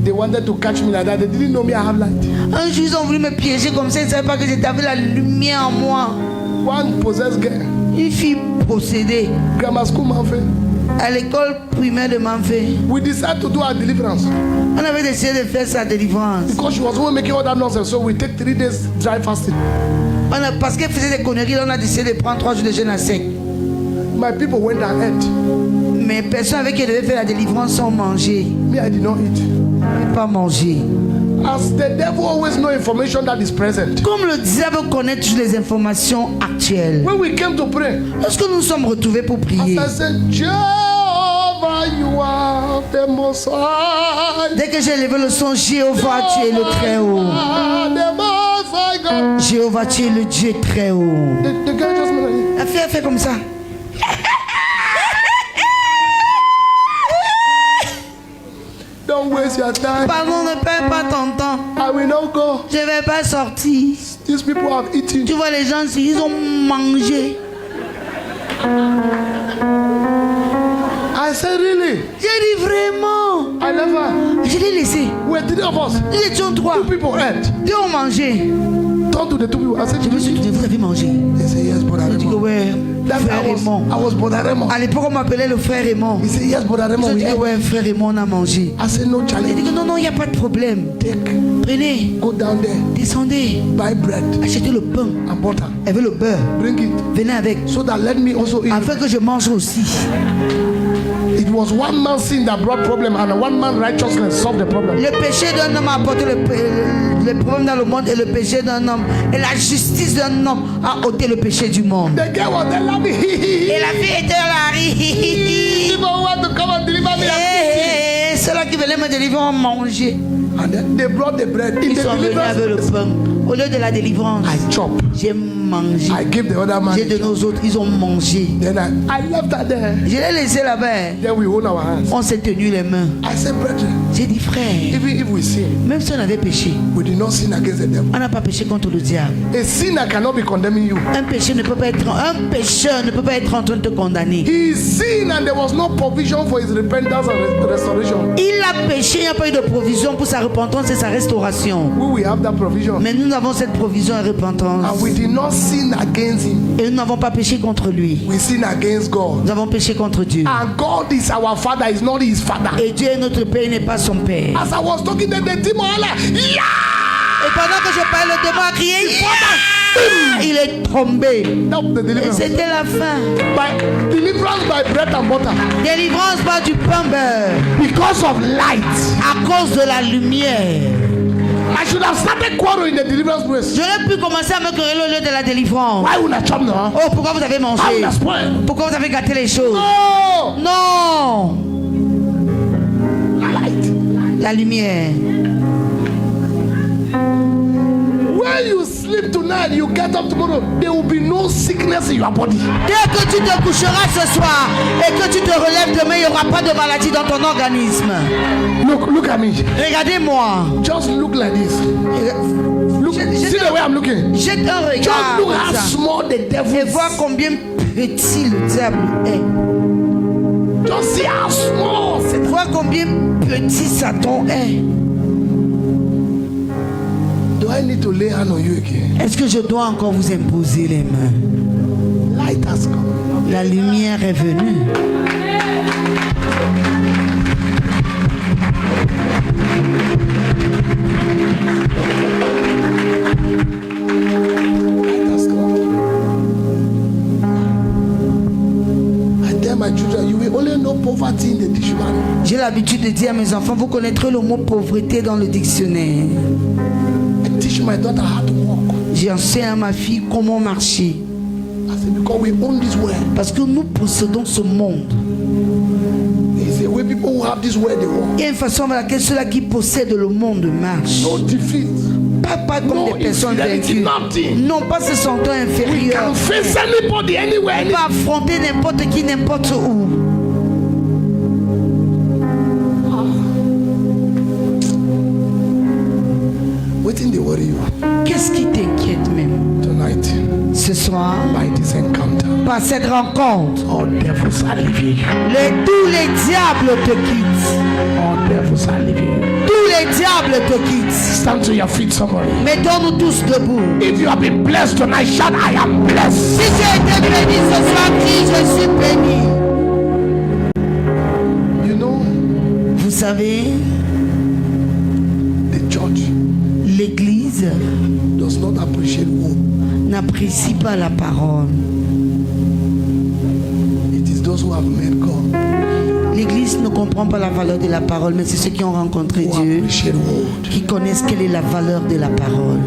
They wanted to catch me like that. They didn't know me I have light. Un jour, ils ont voulu me piéger comme ça. Ils ne savaient pas que j'avais la lumière en moi. One possessed girl. Une fille possédée Grammar school Manfé. à l'école primaire de Manfé. We decided to do our deliverance. On avait décidé de faire sa délivrance. Because she was always making all that nonsense. So we take 3 days dry fasting. Parce qu'elle faisait des conneries, on a décidé de prendre 3 jours de jeûne à sec. My people went and ate. Mais personne avec qui devait faire la délivrance ont mangé. Me, I did not eat. Pas mangé. As the devil always know information that is present. Comme le diable connaît toutes les informations actuelles. When we came to pray, Lorsque nous nous sommes retrouvés pour prier, as I said, Jehovah, you are the Most High. dès que j'ai levé le son, Jéhovah, tu es le très haut. The Most High God. Jéhovah, tu es le Dieu très haut. The girl just went, La fille a fait comme ça. don't waste your time. Pardon, ne perds pas ton temps. I will not go. Je ne vais pas sortir. These people have eaten. Tu vois les gens, ils ont mangé. I said, really? J'ai dit vraiment. I never. Je l'ai laissé. We're 3 of us. Nous étions 3. 2 people ate. 2 ont mangé. Turn to the 2 people. I said, Je me suis dit, vous avez mangé. He said, yes, brother Je dis que Raymond. ouais, That frère I Raymond. was brother Raymond. À l'époque, on m'appelait le frère Raymond. He said, yes, brother Je Raymond. dis We que ate. ouais, frère Raymond, on a mangé. I said, no Il dit challenge. que non, il n'y a pas de problème. Take, Prenez, go down there, descendez, buy bread achetez le pain, and butter. avec le beurre. Bring it. Venez avec. So that let me also eat. Afin que je mange aussi. It was one man's sin that brought problem, and one man's righteousness solved the problem. Le péché d'un homme a apporté le problème dans le monde, et le péché d'un homme et la justice d'un homme a ôté le péché du monde. The girl was there laughing. Et la fille était là. People want to come and deliver me. Ceux-là qui venaient me délivrer ont mangé. And then they brought the bread. In Ils the sont venus avec le deliverance, pain. Au lieu de la délivrance, I chop. j'ai mangé. I give the other man. J'ai donné aux autres, ils ont mangé. Then I left her there. Je l'ai laissé là-bas. Then we hold our hands. On s'est tenu les mains. I said, brethren, J'ai dit, frère, even if we sin, même si on avait péché, we did not sin against the devil. on n'a pas péché contre le diable. A sinner cannot be condemning you. Un pécheur ne peut pas être en train de te condamner. He sinned and there was no provision for his repentance and restoration. Il a péché, il n'y a pas eu de provision pour sa repentance et sa restauration. We have that provision. Mais nous avons cette provision et repentance. And we did not sin against him. Et nous n'avons pas péché contre lui. We sin against God. Nous avons péché contre Dieu. And God is our father, is not his father. Et Dieu est notre Père, il n'est pas son Père. As I was talking, the demon, yeah! Et pendant que je parlais, le démon a crié, yeah! Il est tombé. That was the Et deliverance. c'était la fin. By deliverance by bread and butter. Délivrance par du pain beurre. Because of light. À cause de la lumière. I should have started quarreling in the deliverance place. J'aurais pu commencer à me quereller au lieu de la délivrance. Why would I chop now? Oh, pourquoi vous avez mangé? How would I spoil? Pourquoi vous avez gâté les choses? No! Non! Light. La lumière. When you sleep tonight, you get up tomorrow, there will be no sickness in your body. Dès que tu te coucheras ce soir et que tu te relèves demain, il n'y aura pas de maladie dans ton organisme. Look at me. Regardez-moi. Just look like this. Look, see the way I'm looking. Jette un Just regard look comme how ça small the devil et is. vois combien petit le diable est. Just see how small. Vois combien petit Satan est. Do I need to lay hand on you again? Est-ce que je dois encore vous imposer les mains? Light has come. La lumière est venue. Light has come. I tell my children, you will only know poverty in the dictionary. J'ai l'habitude de dire à mes enfants, vous connaîtrez le mot pauvreté dans le dictionnaire. I teach my daughter how to walk. J'enseigne à ma fille comment marcher. I said, because we own this world. Parce que nous possédons ce monde. It's the way people who have this world they walk. Il y a une façon avec laquelle ceux-là qui possèdent le monde marchent. No defeat. Pas comme No des personnes inferiority, vaincues. nothing. Non, pas se sentant We inférieurs. can face anybody anywhere. On peut affronter n'importe qui, n'importe où. Waiting they worry you Qu'est-ce qui t'inquiète même? tonight Ce soir, by this encounter. pas cette rencontre, all devils are leaving you. tous les diables te quittent. All devils are leaving you. Tous les diables te quittent. Stand to your feet, somebody. Mettons-nous tous debout. If you have been blessed tonight, shout, I am blessed. Si tu as été béni ce soir, crie, je suis béni. You know, Vous savez, the church l'Église does not appreciate word. n'apprécie pas la parole. It is those who have met God L'Église ne comprend pas la valeur de la parole, mais c'est ceux qui ont rencontré who Dieu appreciate word. qui connaissent quelle est la valeur de la parole.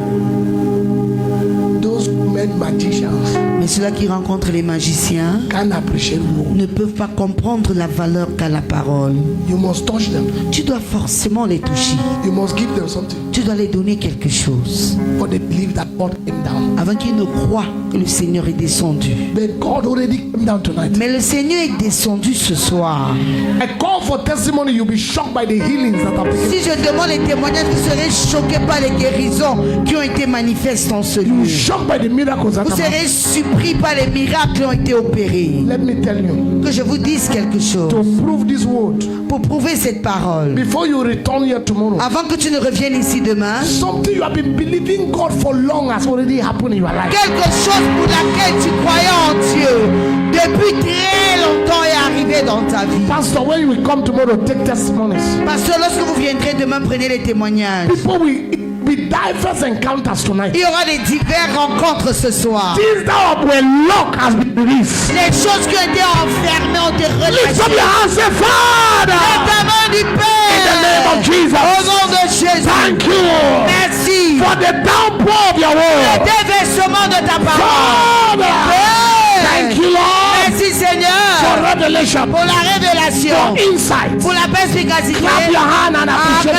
Those who met magicians Mais ceux-là qui rencontrent les magiciens can't appreciate word. ne peuvent pas comprendre la valeur qu'a la parole. You must touch them. Tu dois forcément les toucher. You must give them something. Tu dois les donner quelque chose But they believe that God came down. avant qu'ils ne croient que le Seigneur est descendu. But God already came down tonight. Mais le Seigneur est descendu ce soir. I call for testimony. You'll be shocked by the healings that are taking. Si je demande les témoignages, vous serez choqués par les guérisons qui ont été manifestes en ce You'll lieu. be shocked by the miracles that Vous are serez surpris par les miracles qui ont été opérés. Let me tell you, Que je vous dise quelque chose. to prove this word, Pour prouver cette parole, before you return here tomorrow, avant que tu ne reviennes ici demain, something you have been believing God for long has already happened in your life. quelque chose pour laquelle tu croyais en Dieu depuis très longtemps est arrivé dans ta vie. Pastor, when you will come tomorrow, take testimonies. Parce que lorsque vous viendrez demain, prenez les témoignages. People will be diverse encounters tonight. Il y aura des diverses rencontres ce soir. Things that were locked has been released. Les choses qui ont été enfermées ont été Lift up your relâchées. hands, say, Father, Lève ta main du in the name Père. of Jesus, Au nom de Jésus. thank you Merci. for the downpour of your Le word. déversement de ta parole. Father, Père. thank you, Lord, Merci for Seigneur revelation, pour la révélation, for insight. pour la perspicacité. Clap your hand and appreciate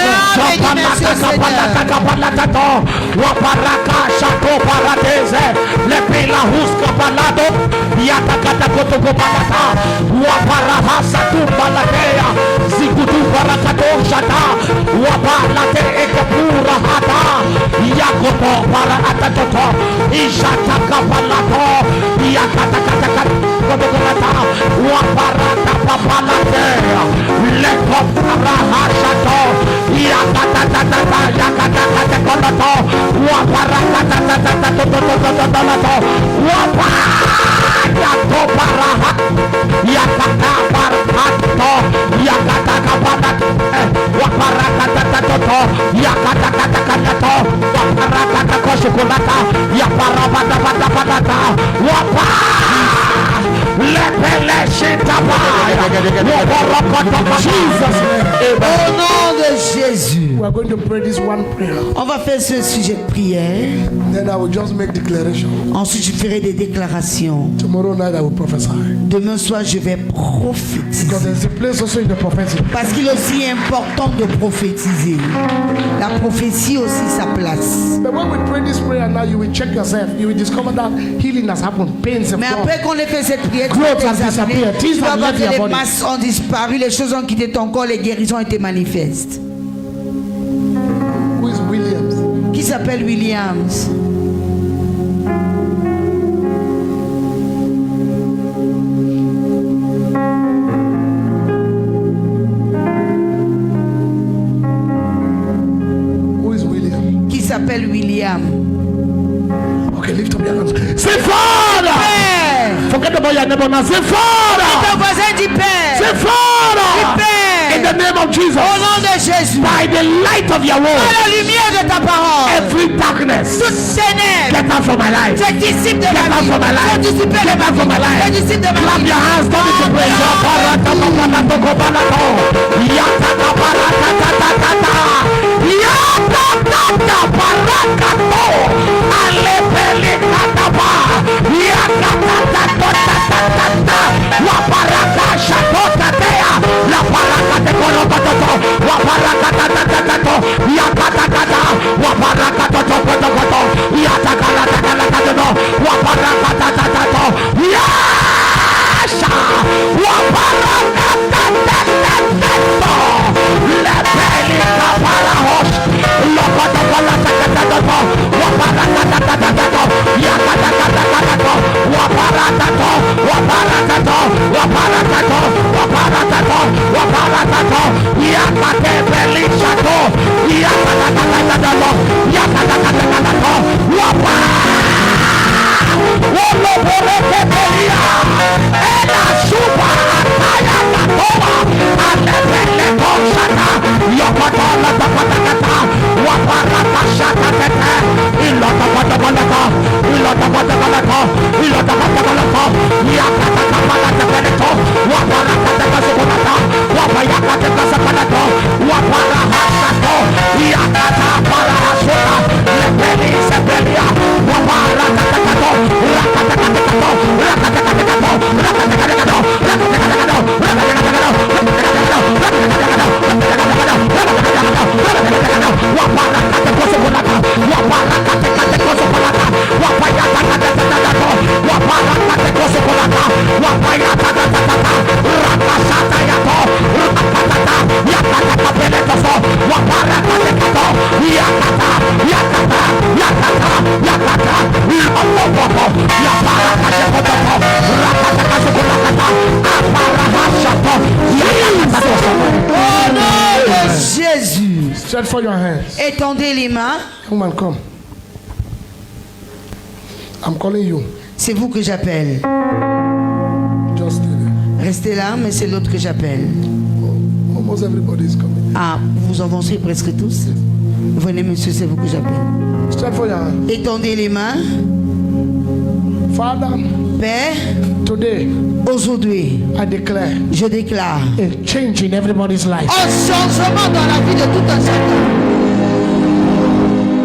Au nom de Jésus. We are going to pray this one prayer. On va faire ce sujet de prière. Then I will just make declaration. Ensuite, je ferai des déclarations. Tomorrow night I will prophesy. Demain soir, je vais prophétiser. Because there's a place also in the prophecy. Parce qu'il est aussi important de prophétiser. La prophétie aussi sa place. But when we pray this prayer now, you will check yourself. You will discover that healing has happened. Pains have Mais gone. après qu'on ait fait cette prière, tu vas Growth has t'examiner. disappeared. Things Tu vas have voir left que your les body. masses ont disparu, les choses ont quitté ton corps, les guérisons ont été manifestes. Who is Williams? Qui s'appelle Williams? Who is William? Qui s'appelle William? Okay, lift up your hands. Say, Father! Père! Forget about your neighbor now. Say, Ton Father! voisin dit Père! Say, Father! Père! In the name of Jesus. Au nom de Jésus! By the light of your Par word. la lumière de ta parole! Every darkness. Toutes ténèbres! Get out from my life. C'est disciple de Get ma out vie! from my life. C'est disciple de Get ma out from my vie! life. C'est disciple de ma Clap vie! your hands. Don't need to praise your Wapara Stretch for your hands. Étendez les mains. Young man, come. I'm calling you. C'est vous que j'appelle. Just stay there. Restez là, mais c'est l'autre que j'appelle. Oh, almost everybody is coming. Ah, vous avancez presque tous. Venez, monsieur, c'est vous que j'appelle. Stretch for your hands. Étendez les mains. Father, Père, today aujourd'hui, I declare je déclare a change in everybody's life. un changement dans la vie de tout un chacun.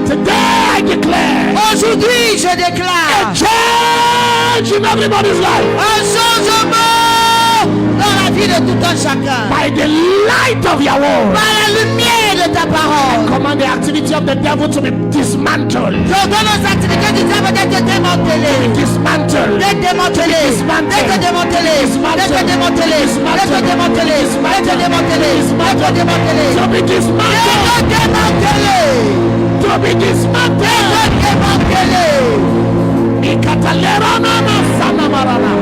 Today I declare Aujourd'hui, je a déclare change in everybody's life. un changement dans la vie de tout un chacun. By the light of your word. Par la lumière de ta parole. Command the activity of the devil to be dismantled. J'ordonne aux activités du diable d'être démantelées. Dismantled. D'être démantelées. D'être démantelées. D'être démantelées. D'être démantelées. D'être démantelées. D'être démantelées. To be dismantled. D'être démantelées. To be dismantled. D'être démantelées. Ikatalera na sanamarana.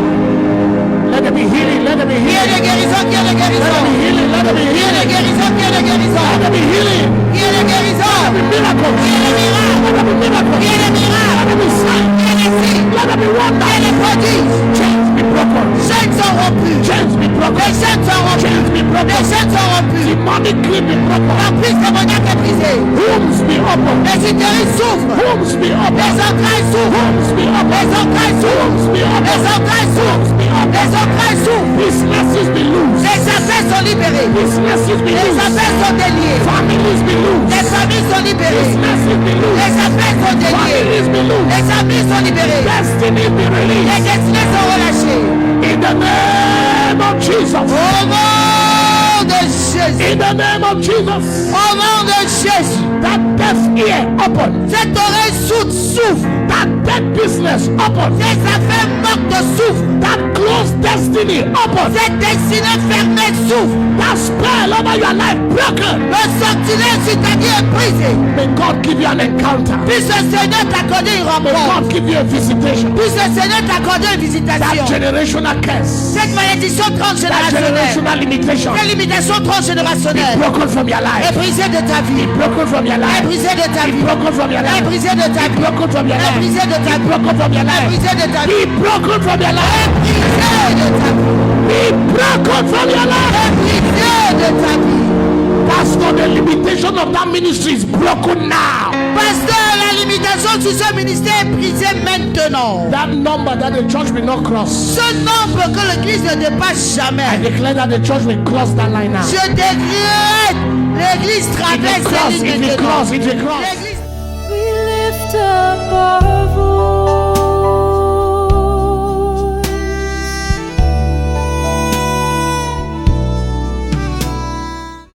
Let there be healing. Let there be Qui est healing. de guérison, qui est de Let there guérison. be healing. Let there be Qui est de healing. guérison, qui est de guérison. Let there be healing. Qui est de guérison. Let there be miracles. Qui est de miracle. Let there be miracles. Qui est de miracle. Let there be signs. Qui est de signes. Let there be Qui est wonders. de prodiges. Chains be broken. Chaînes sont rompues. Chains be broken. Les chaînes sont rompues. Chains be Les broken. chaînes sont rompues. Demonic grip be broken. L'emprise démoniaque est brisée. Wombs be open. Les utérus s'ouvrent. Wombs be Les open. entrailles s'ouvrent. Wombs be open. Les entrailles s'ouvrent. Wombs be open. Les entrailles s'ouvrent. Wombs be open. Les entrailles s'ouvrent. Businesses be loose. Les affaires sont libérées. Businesses be Les loose. affaires sont déliées. Families be loose. Les familles sont libérées. Businesses be loose. Les affaires sont déliées. Families be loose. Les familles sont libérées. Destiny be Les released. destinées sont relâchées. In the name of Jesus. Au nom de Jésus. In the name of Jesus. Au nom de Jésus. That deaf ear open. Cette oreille sourde s'ouvre. That dead business open. Ces affaires mortes s'ouvrent. That closed destiny open. Cette destinée fermée s'ouvre. That spell over your life broken. Le sortilège sur ta vie est brisé. May God give you an encounter. Puisse le Seigneur t'accorder une May rencontre. God give you a visitation. Puisse le Seigneur t'accorder une That visitation. generational curse. Cette malédiction That transgénérationnelle. generational limitation. Cette limitation Be transgénérationnelle broken from your est life. brisée de ta vie. Broken from your Est life. brisée de ta Be vie. broken from your Est life. brisée de ta vie. Broken from your Est life. brisée de ta vie. Broken from your Est life. brisée de ta vie. Be broken from your life. Brisée de ta vie. Be broken from your life. Brisée de ta vie. Pastor, the limitation of that ministry is broken now. Pasteur, la limitation sur ce ministère est brisée maintenant. That number that the church will not cross. Ce nombre que l'église ne dépasse I jamais. declare that the church will cross that line now. Je décrète, l'église It will traverse cross, ces it lignes will maintenant. cross, it will cross. L'église We lift up our voice.